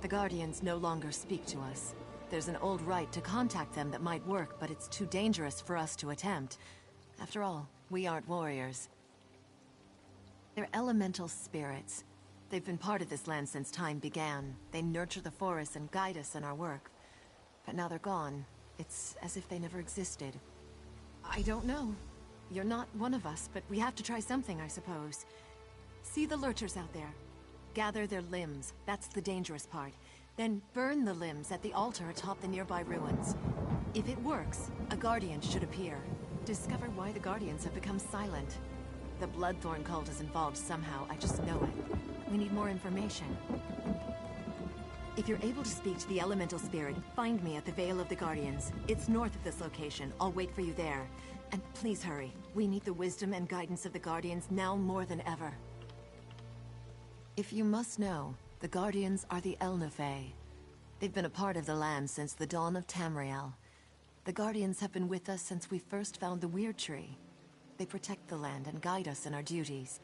The Guardians no longer speak to us. There's an old rite to contact them that might work, but it's too dangerous for us to attempt. After all, we aren't warriors. They're elemental spirits. They've been part of this land since time began. They nurture the forests and guide us in our work. But now they're gone. It's as if they never existed. I don't know. You're not one of us, but we have to try something, I suppose. See the lurchers out there? Gather their limbs. That's the dangerous part. Then burn the limbs at the altar atop the nearby ruins. If it works, a Guardian should appear. Discover why the Guardians have become silent. The Bloodthorn cult is involved somehow, I just know it. We need more information. If you're able to speak to the elemental spirit, find me at the Veil of the Guardians. It's north of this location. I'll wait for you there. And please hurry. We need the wisdom and guidance of the Guardians now more than ever. If you must know, the Guardians are the Elnafey. They've been a part of the land since the dawn of Tamriel. The Guardians have been with us since we first found the Weird Tree. They protect the land and guide us in our duties.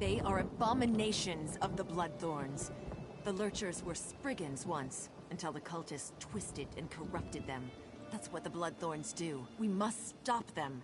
They are abominations of the Bloodthorns. The Lurchers were Spriggans once, until the cultists twisted and corrupted them. That's what the Bloodthorns do. We must stop them.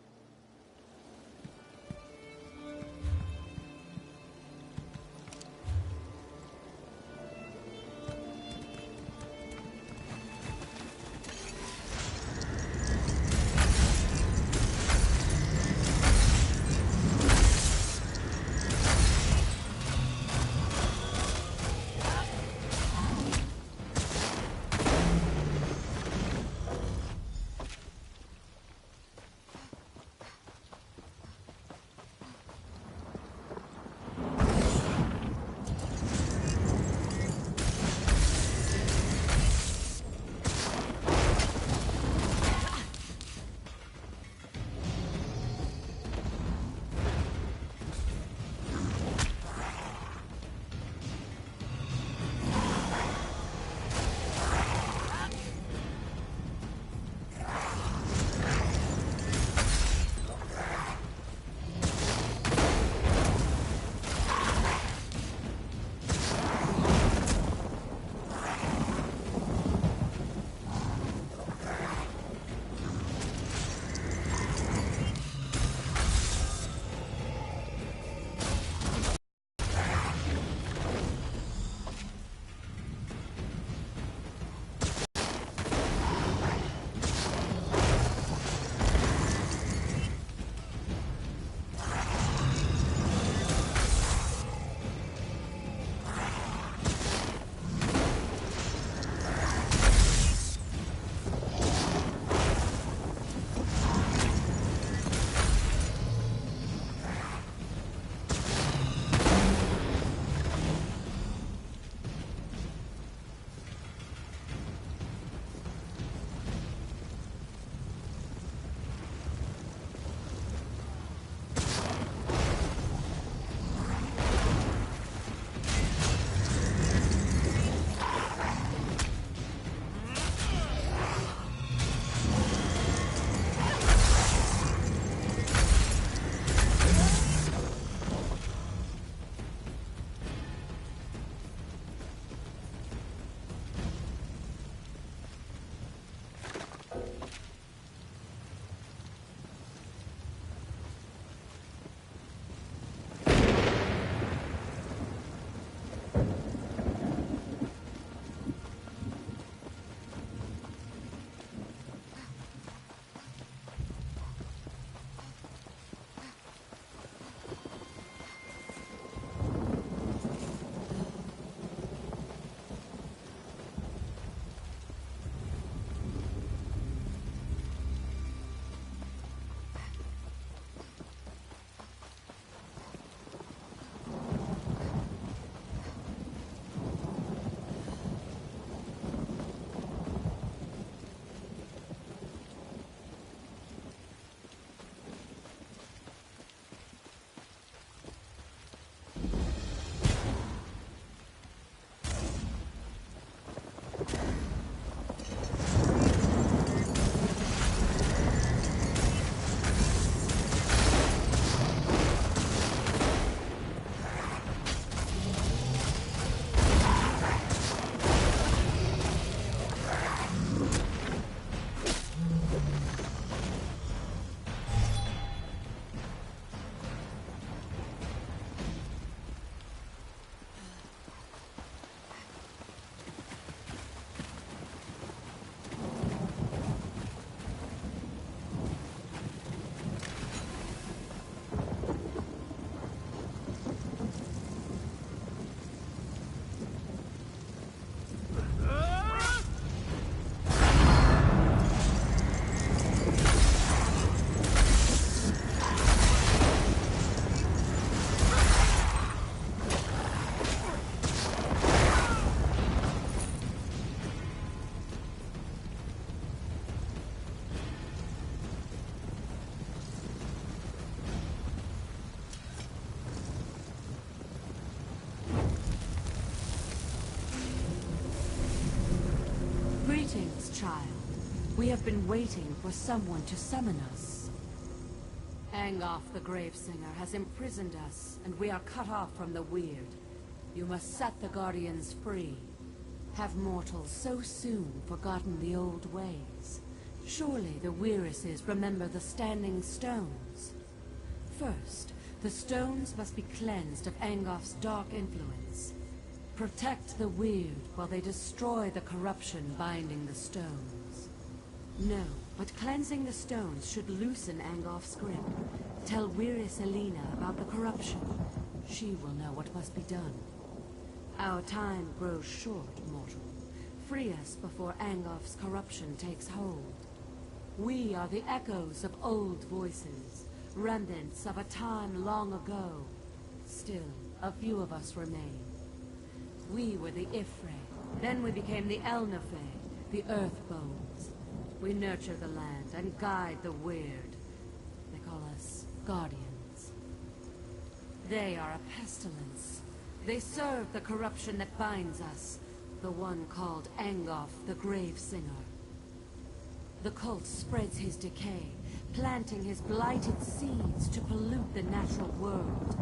We have been waiting for someone to summon us. Angof the Gravesinger has imprisoned us, and we are cut off from the Weird. You must set the Guardians free. Have mortals so soon forgotten the old ways? Surely the Weiresses remember the Standing Stones. First, the stones must be cleansed of Angof's dark influence. Protect the Weird while they destroy the corruption binding the stones. No, but cleansing the stones should loosen Angof's grip. Tell Weiris Alina about the corruption. She will know what must be done. Our time grows short, mortal. Free us before Angof's corruption takes hold. We are the echoes of old voices, remnants of a time long ago. Still, a few of us remain. We were the Ifrei, then we became the Elnafei, the Earthbones. We nurture the land and guide the Weird. They call us Guardians. They are a pestilence. They serve the corruption that binds us, the one called Angof the Gravesinger. The cult spreads his decay, planting his blighted seeds to pollute the natural world.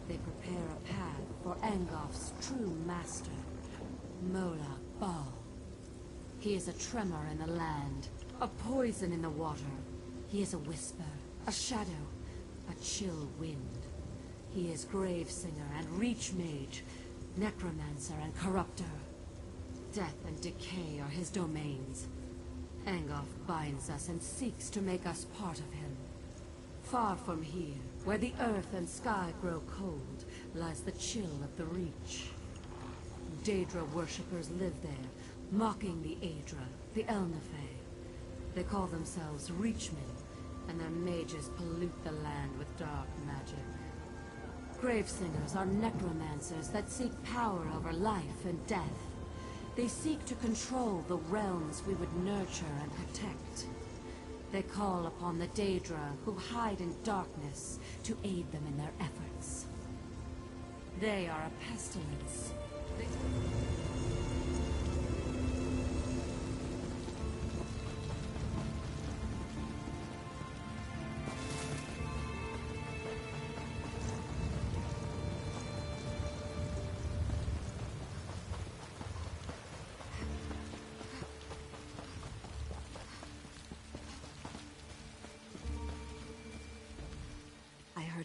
They prepare a path for Angof's true master, Mola Bal. He is a tremor in the land, a poison in the water. He is a whisper, a shadow, a chill wind. He is Gravesinger and Reach Mage, Necromancer and Corruptor. Death and decay are his domains. Angof binds us and seeks to make us part of him. Far from here, where the earth and sky grow cold, lies the chill of the Reach. Daedra worshippers live there, mocking the Aedra, the Elnafei. They call themselves Reachmen, and their mages pollute the land with dark magic. Gravesingers are necromancers that seek power over life and death. They seek to control the realms we would nurture and protect. They call upon the Daedra who hide in darkness to aid them in their efforts. They are a pestilence.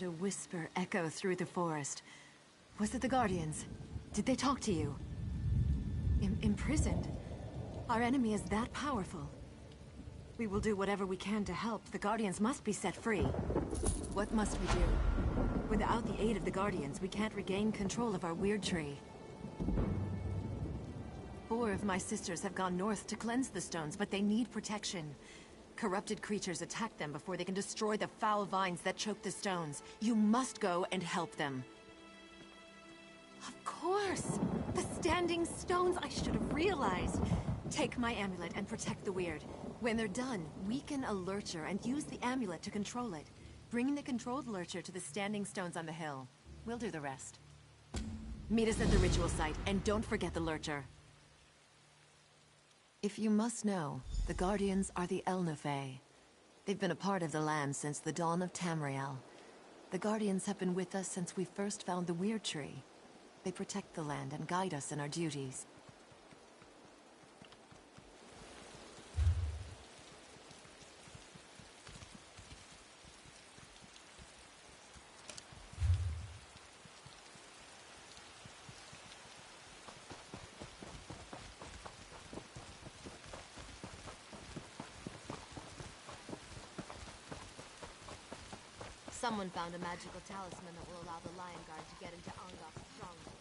A whisper echo through the forest. Was it the Guardians? Did they talk to you? Imprisoned? Our enemy is that powerful. We will do whatever we can to help. The Guardians must be set free. What must we do? Without the aid of the Guardians, we can't regain control of our weird tree. 4 of my sisters have gone north to cleanse the stones, but they need protection. Corrupted creatures attack them before they can destroy the foul vines that choke the stones. You must go and help them. Of course! The Standing Stones! I should have realized! Take my amulet and protect the Weird. When they're done, weaken a Lurcher and use the amulet to control it. Bring the controlled Lurcher to the Standing Stones on the hill. We'll do the rest. Meet us at the ritual site, and don't forget the Lurcher. If you must know, the Guardians are the Elnafei. They've been a part of the land since the dawn of Tamriel. The Guardians have been with us since we first found the Weird Tree. They protect the land and guide us in our duties. Someone found a magical talisman that will allow the Lion Guard to get into Angof's stronghold.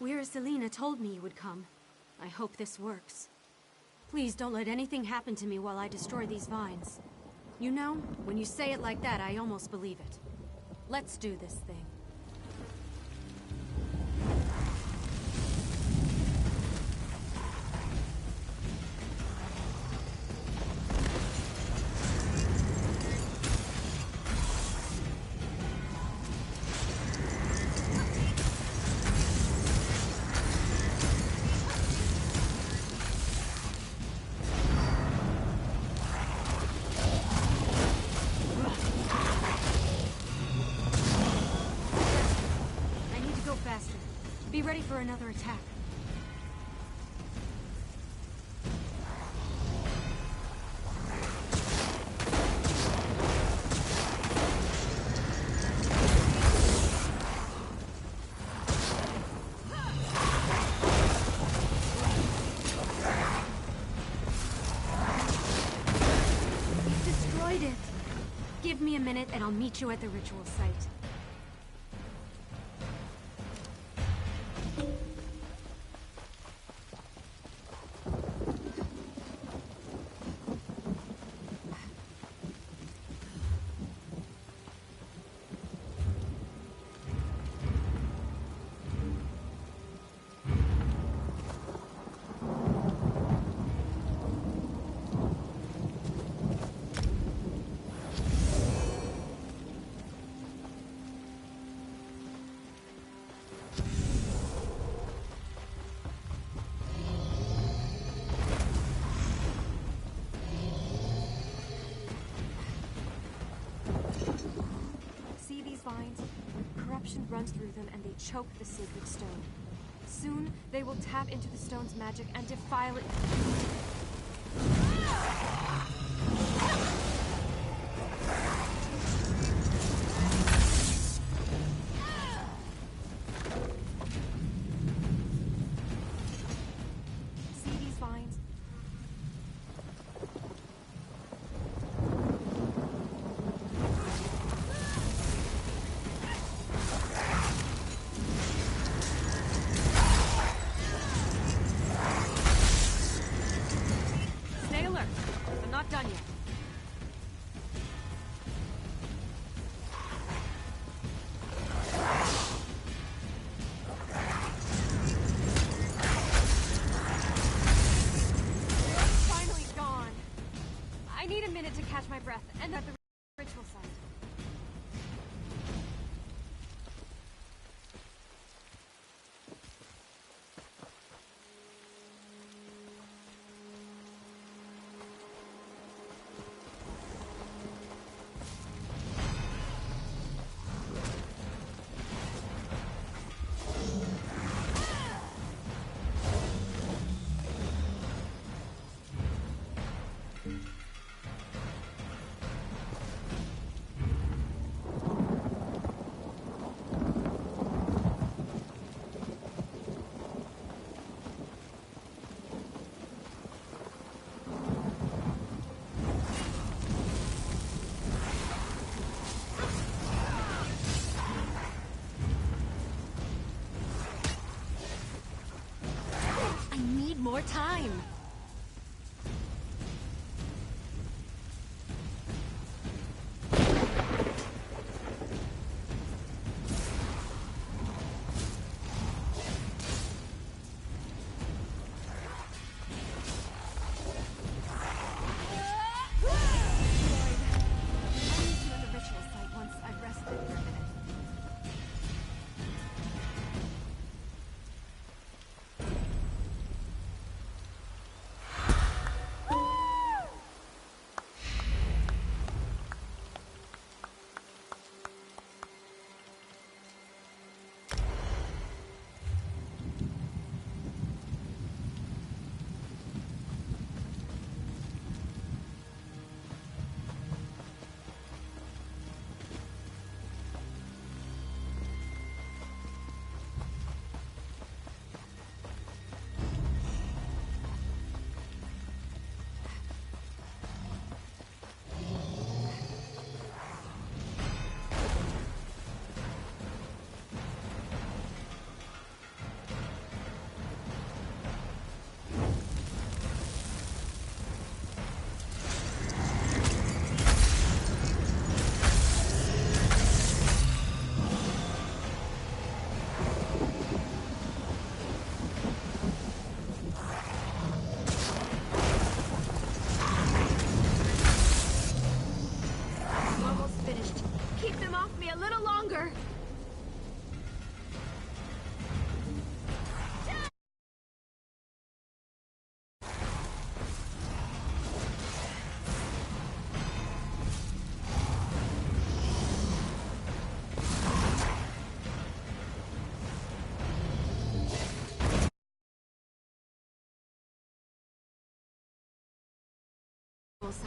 Where Selena told me you would come. I hope this works. Please don't let anything happen to me while I destroy these vines. You know, when you say it like that, I almost believe it. Let's do this thing. Be ready for another attack. You've destroyed it. Give me a minute and I'll meet you at the ritual site. Corruption runs through them and they choke the sacred stone. Soon, they will tap into the stone's magic and defile it. See these vines? To catch my breath, and at the ritual site. More time. Sight.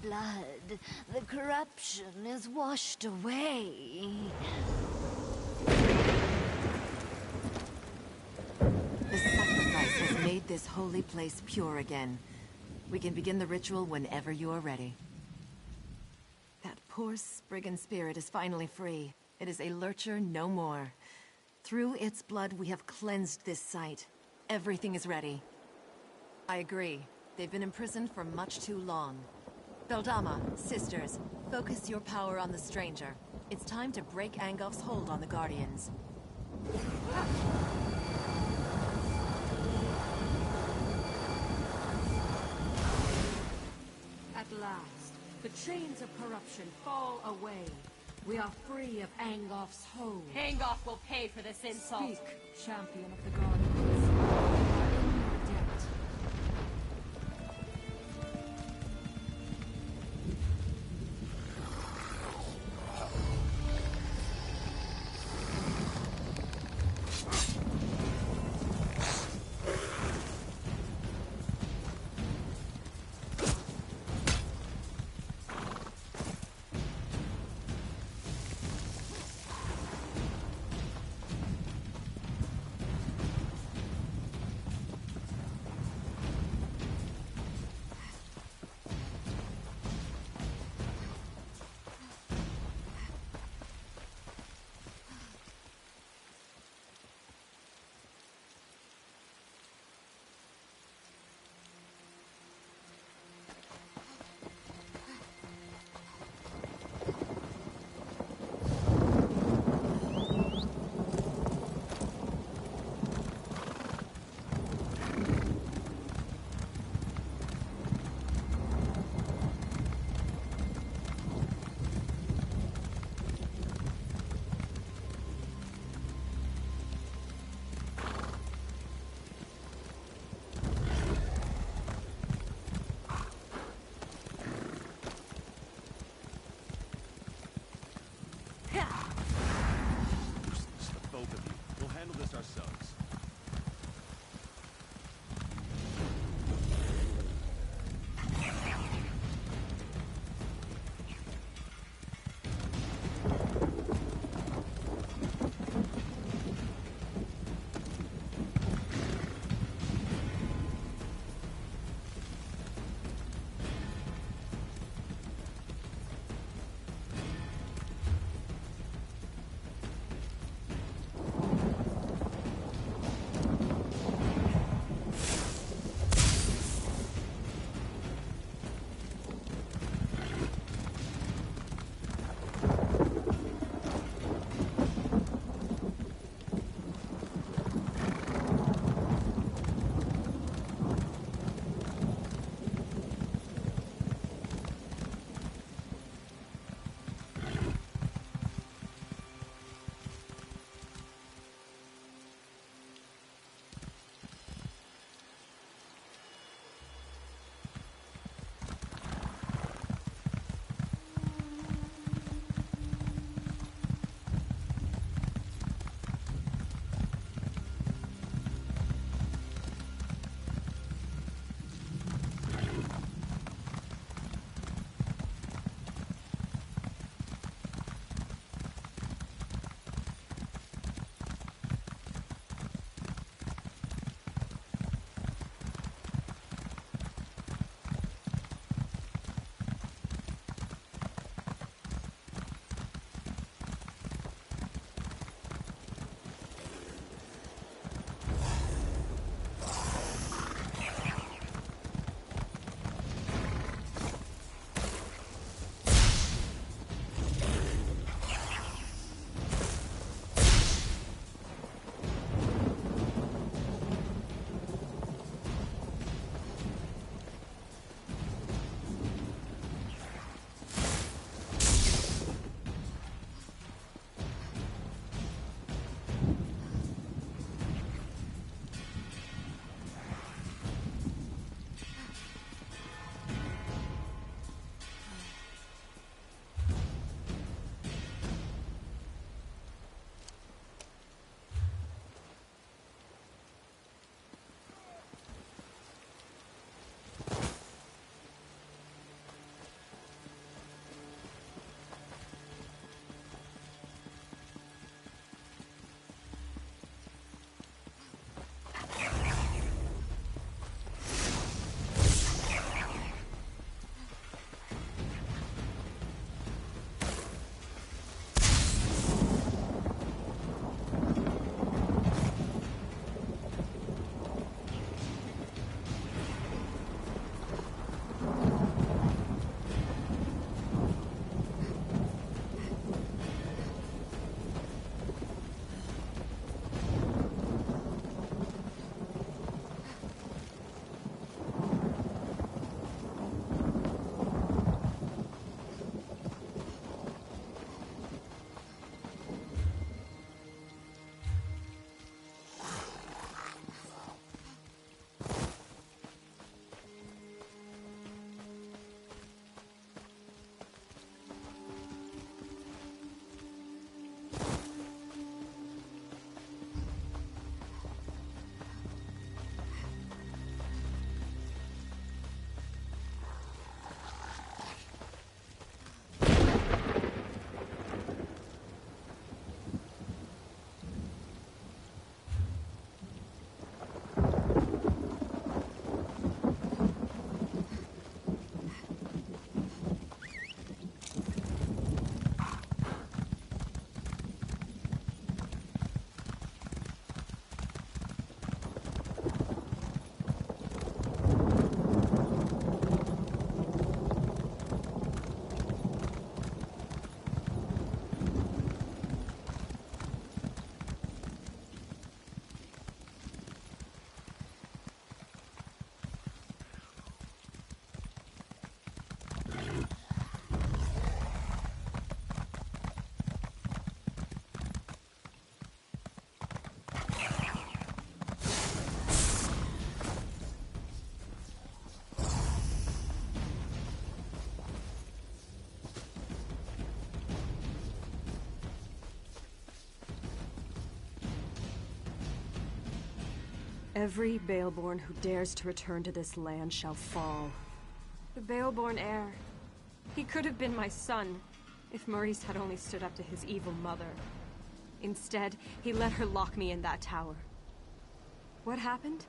Blood, the corruption is washed away. The sacrifice has made this holy place pure again. We can begin the ritual whenever you are ready. That poor Spriggan spirit is finally free. It is a lurcher no more. Through its blood, we have cleansed this site. Everything is ready. I agree. They've been imprisoned for much too long. Beldama, sisters, focus your power on the stranger. It's time to break Angolf's hold on the Guardians. At last, the chains of corruption fall away. We are free of Angolf's hold. Angolf will pay for this insult. Speak, champion of the Guardians. We are in your debt. Both of you. We'll handle this ourselves. Every Baleborn who dares to return to this land shall fall. The Baleborn heir. He could have been my son, if Maurice had only stood up to his evil mother. Instead, he let her lock me in that tower. What happened?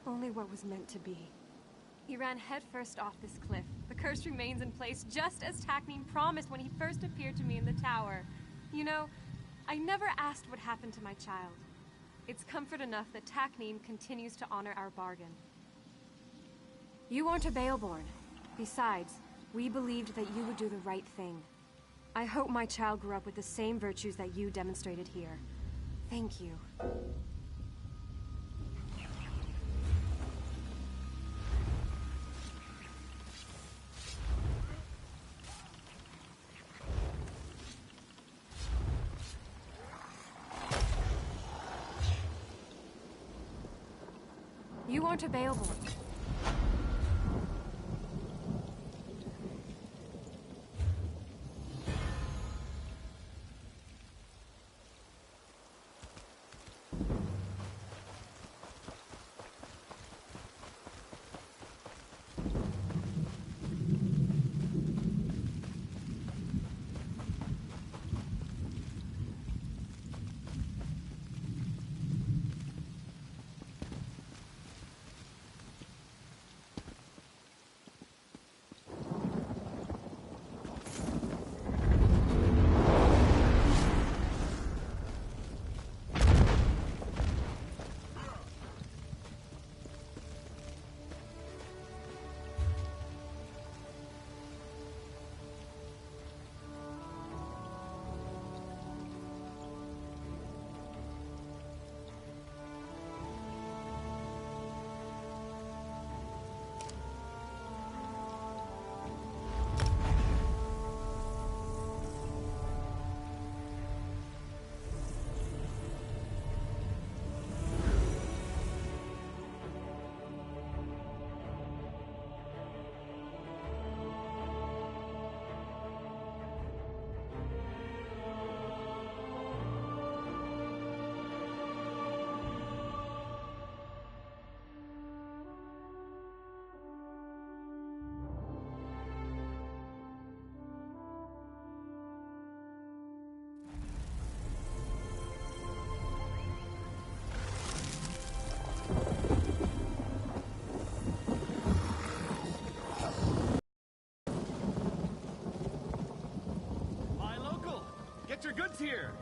Only what was meant to be. He ran headfirst off this cliff. The curse remains in place, just as Taknim promised when he first appeared to me in the tower. You know, I never asked what happened to my child. It's comfort enough that Taknim continues to honor our bargain. You aren't a Baleborn. Besides, we believed that you would do the right thing. I hope my child grew up with the same virtues that you demonstrated here. Thank you. You aren't a Baleborn. Get your goods here!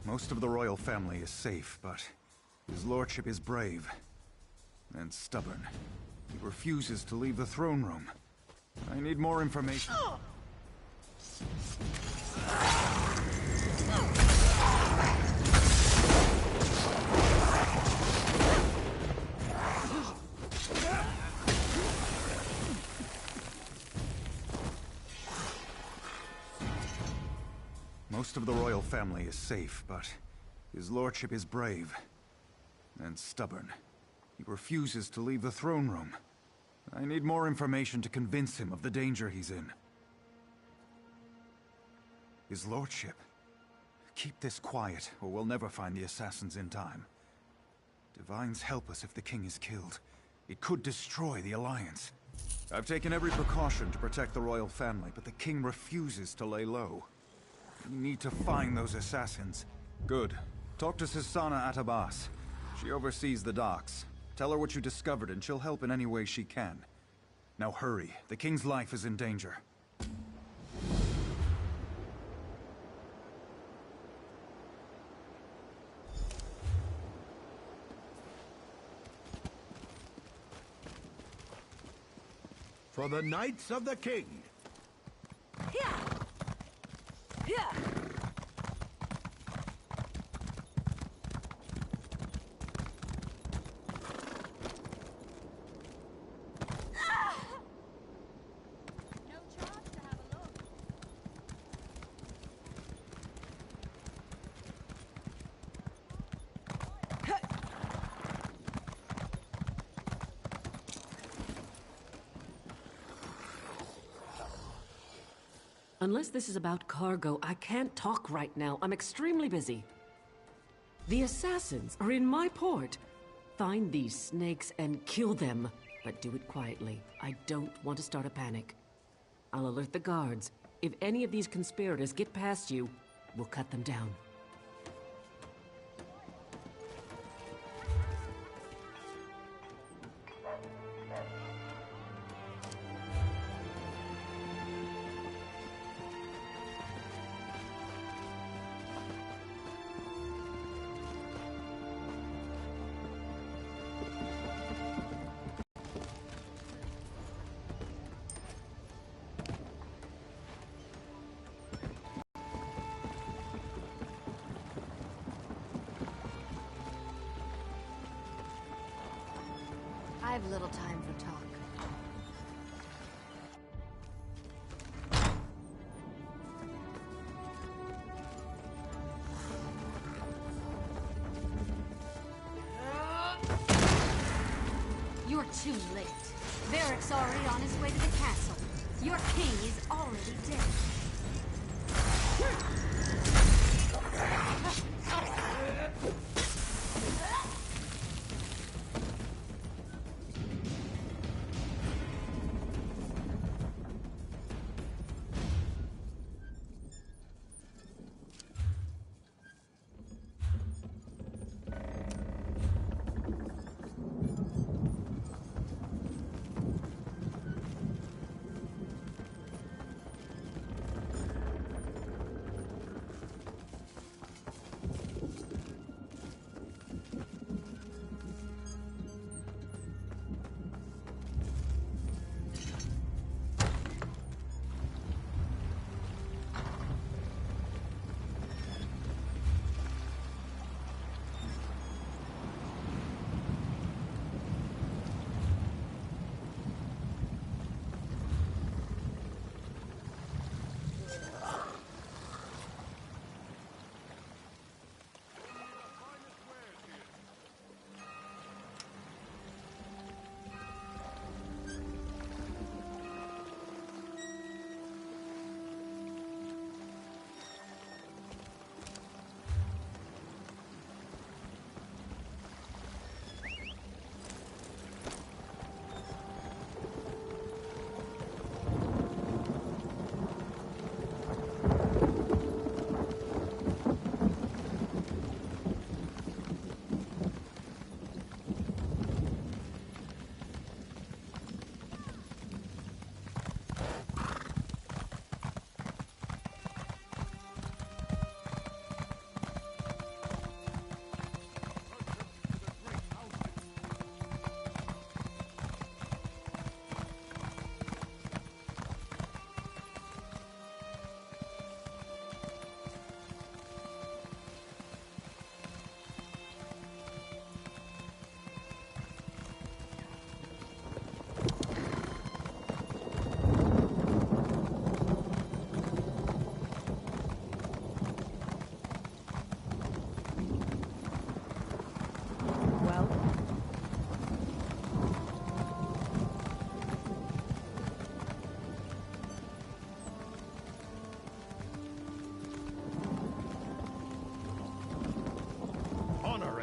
Most of the royal family is safe, but his lordship is brave and stubborn. He refuses to leave the throne room. I need more information. Most of the royal family is safe, but his lordship is brave and stubborn. He refuses to leave the throne room. I need more information to convince him of the danger he's in. His lordship. Keep this quiet, or we'll never find the assassins in time. Divines help us if the king is killed. It could destroy the Alliance. I've taken every precaution to protect the royal family, but the king refuses to lay low. We need to find those assassins. Good. Talk to Sisana Atabas. She oversees the docks. Tell her what you discovered and she'll help in any way she can. Now hurry. The king's life is in danger. For the Knights of the King. Unless this is about cargo, I can't talk right now. I'm extremely busy. The assassins are in my port. Find these snakes and kill them, but do it quietly. I don't want to start a panic. I'll alert the guards. If any of these conspirators get past you, we'll cut them down. I have little time for talk. You're too late. Varric's already on his way to the castle. Your king is already dead.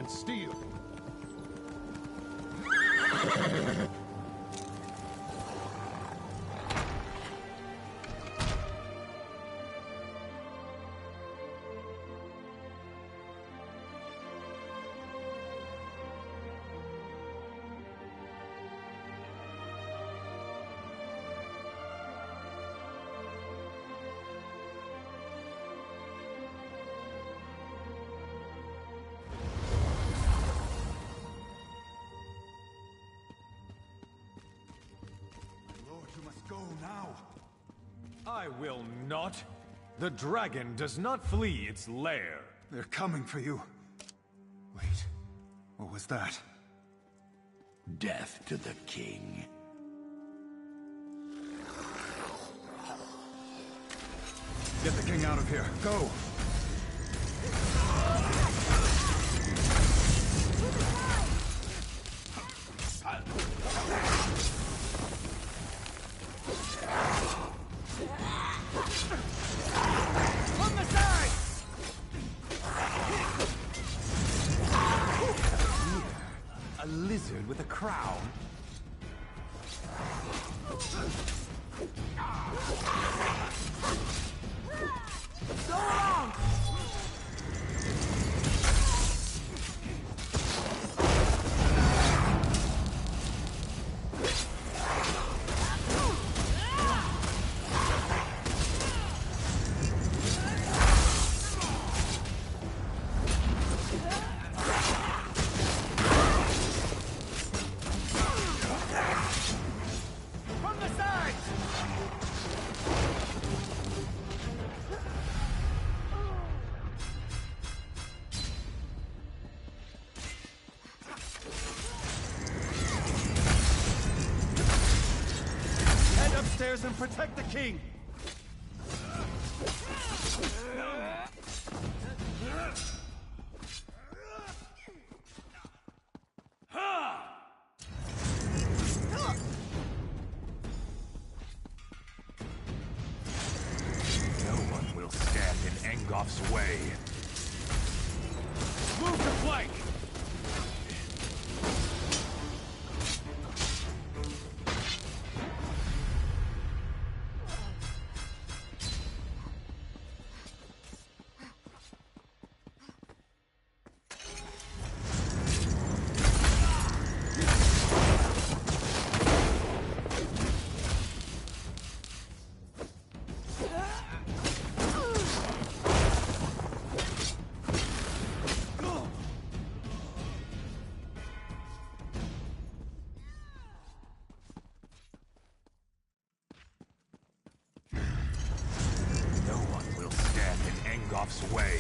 and steal. Go now. I will not. The dragon does not flee its lair. They're coming for you. Wait, what was that? Death to the king. Get the king out of here. Go! On the side! A lizard with a crown? Go along! From the sides! Head upstairs and protect the king! No one will stand in Engolf's way. Move to flank! No one will stand in Engolf's way.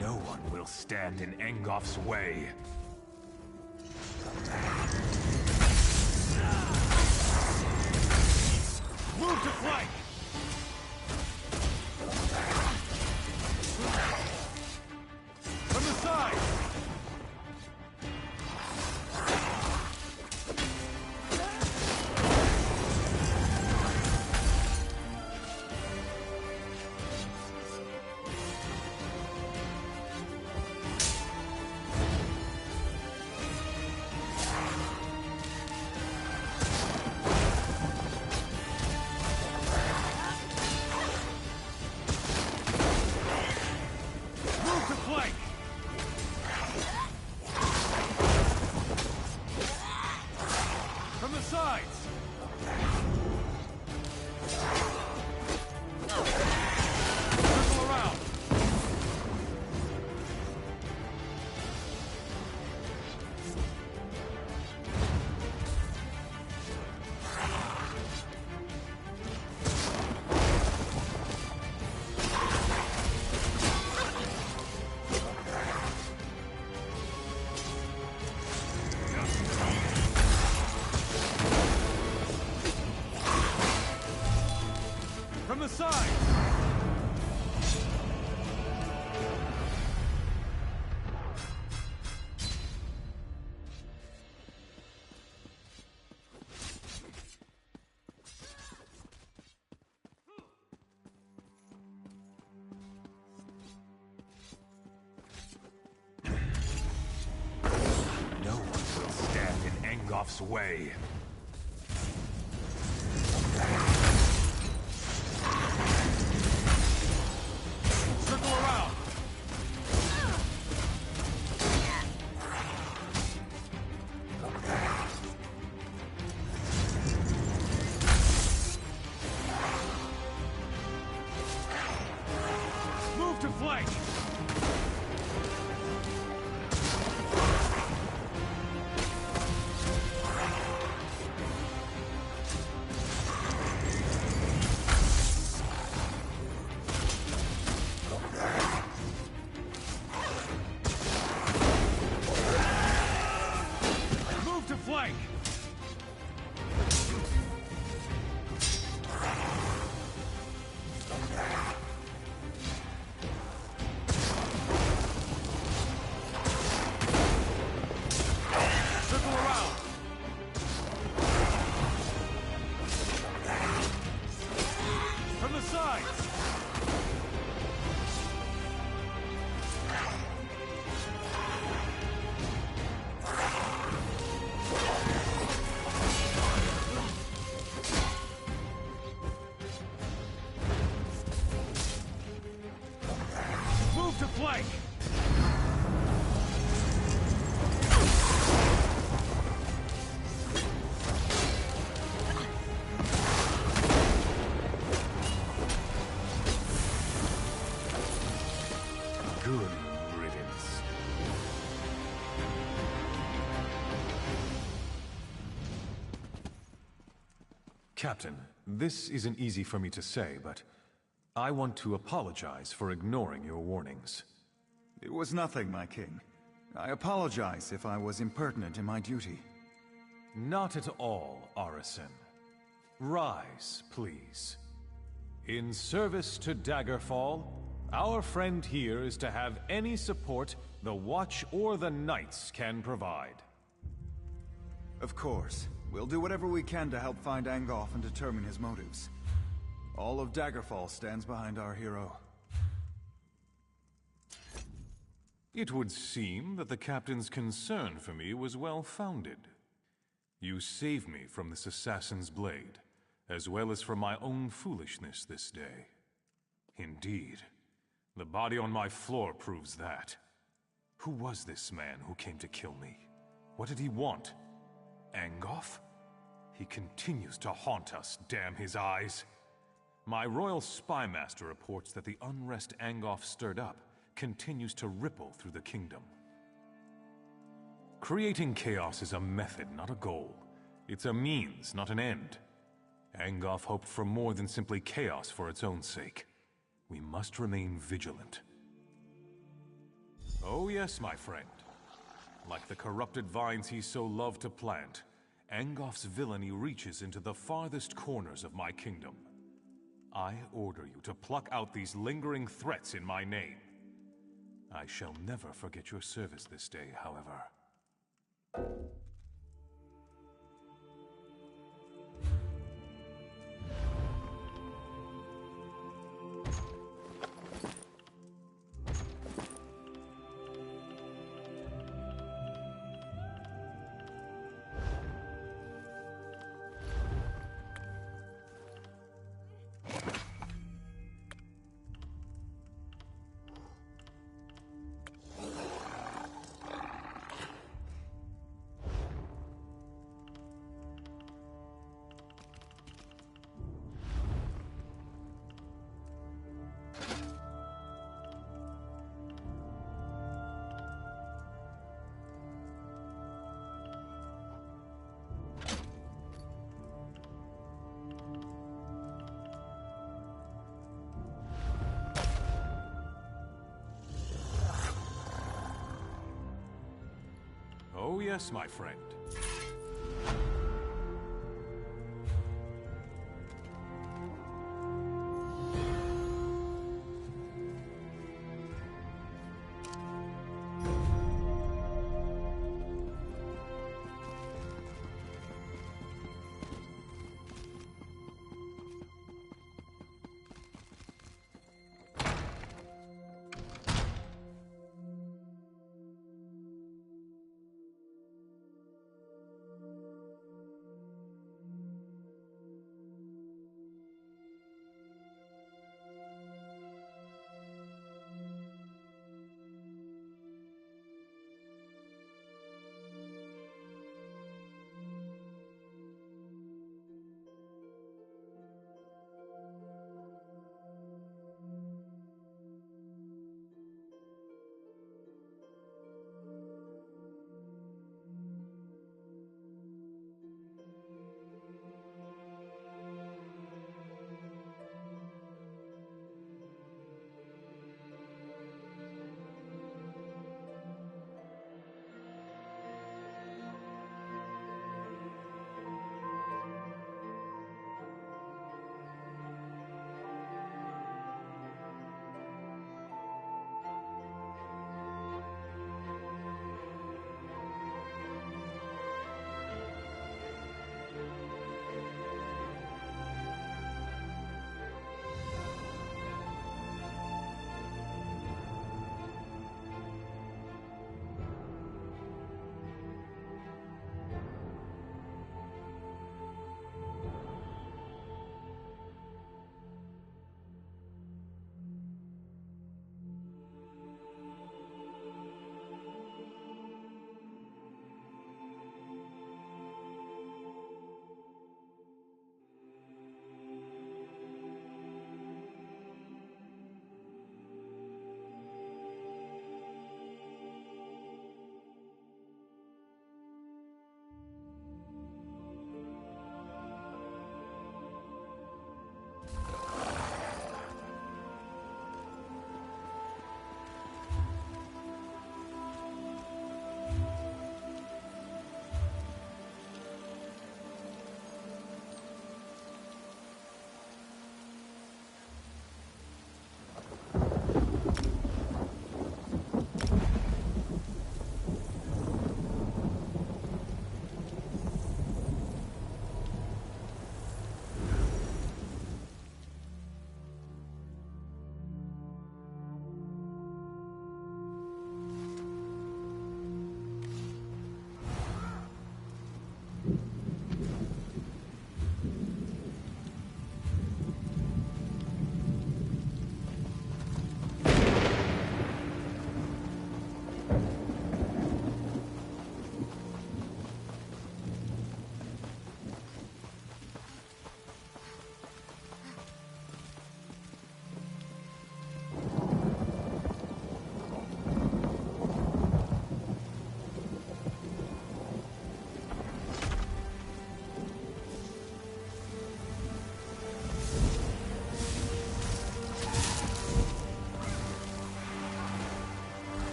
No one will stand in Engolf's way. Move to flank! From the side! From the side! No one will stand in Angof's way. Circle around! Move to flank! Move to flank! Circle around! From the sides! Move to flank! Good riddance. Captain, this isn't easy for me to say, but I want to apologize for ignoring your warnings. It was nothing, my king. I apologize if I was impertinent in my duty. Not at all, Arisen. Rise, please. In service to Daggerfall, our friend here is to have any support the Watch or the Knights can provide. Of course. We'll do whatever we can to help find Angof and determine his motives. All of Daggerfall stands behind our hero. It would seem that the captain's concern for me was well-founded. You saved me from this assassin's blade, as well as from my own foolishness this day. Indeed, the body on my floor proves that. Who was this man who came to kill me? What did he want? Angof? He continues to haunt us, damn his eyes. My royal spymaster reports that the unrest Angof stirred up continues to ripple through the kingdom. Creating chaos is a method, not a goal. It's a means, not an end. Angof hoped for more than simply chaos for its own sake. We must remain vigilant. Oh yes, my friend. Like the corrupted vines he so loved to plant, Angof's villainy reaches into the farthest corners of my kingdom. I order you to pluck out these lingering threats in my name. I shall never forget your service this day, however. Oh yes, my friend.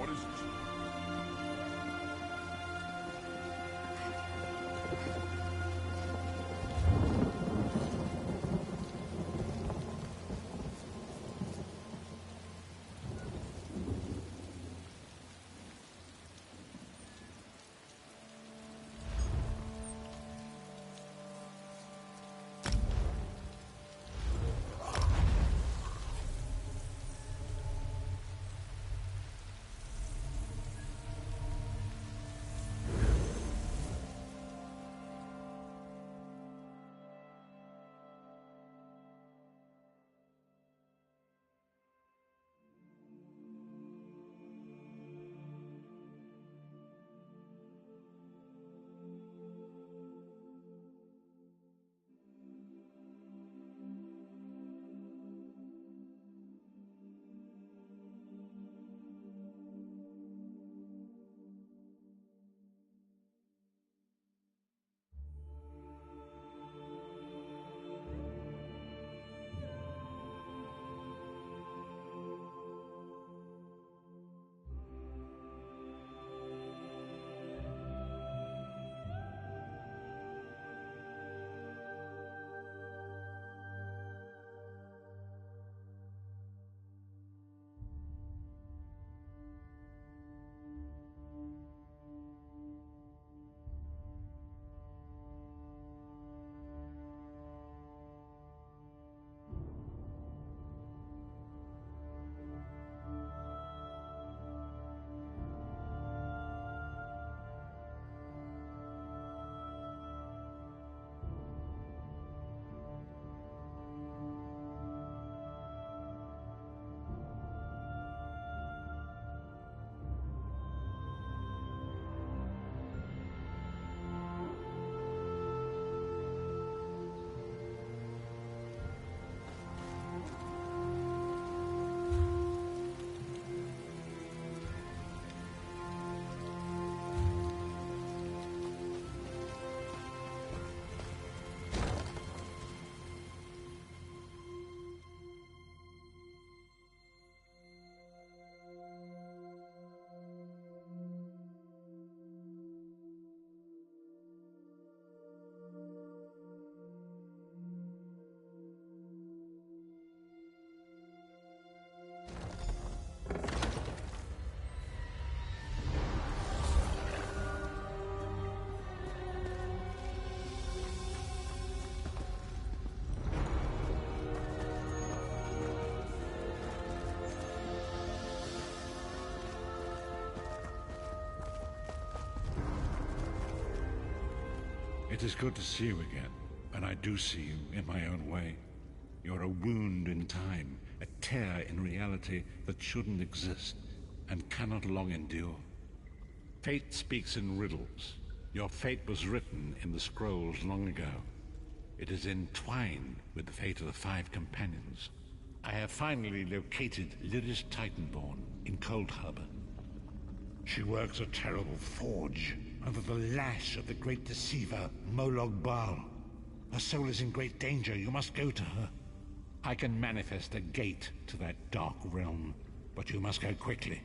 What is it? It is good to see you again, and I do see you in my own way. You're a wound in time, a tear in reality that shouldn't exist and cannot long endure. Fate speaks in riddles. Your fate was written in the scrolls long ago. It is entwined with the fate of the 5 companions. I have finally located Lyris Titanborn in Cold Harbor. She works a terrible forge under the lash of the great deceiver, Molag Bal. Her soul is in great danger. You must go to her. I can manifest a gate to that dark realm, but you must go quickly.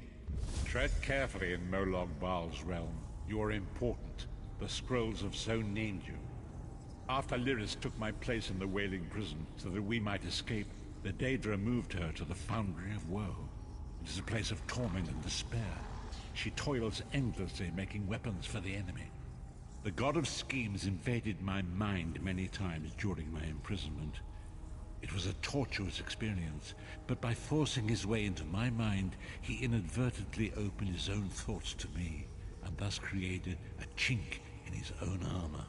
Tread carefully in Molag Bal's realm. You are important. The scrolls have so named you. After Lyris took my place in the Wailing Prison so that we might escape, the Daedra moved her to the Foundry of Woe. It is a place of torment and despair. She toils endlessly making weapons for the enemy. The God of Schemes invaded my mind many times during my imprisonment. It was a tortuous experience, but by forcing his way into my mind, he inadvertently opened his own thoughts to me, and thus created a chink in his own armor.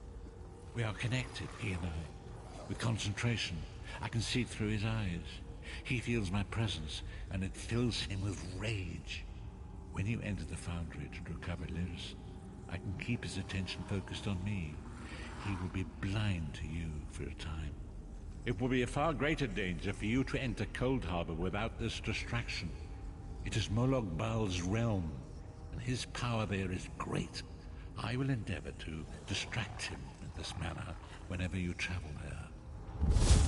We are connected, he and I. With concentration, I can see through his eyes. He feels my presence, and it fills him with rage. When you enter the Foundry to recover Lyris, I can keep his attention focused on me. He will be blind to you for a time. It will be a far greater danger for you to enter Cold Harbor without this distraction. It is Molag Bal's realm, and his power there is great. I will endeavor to distract him in this manner whenever you travel there.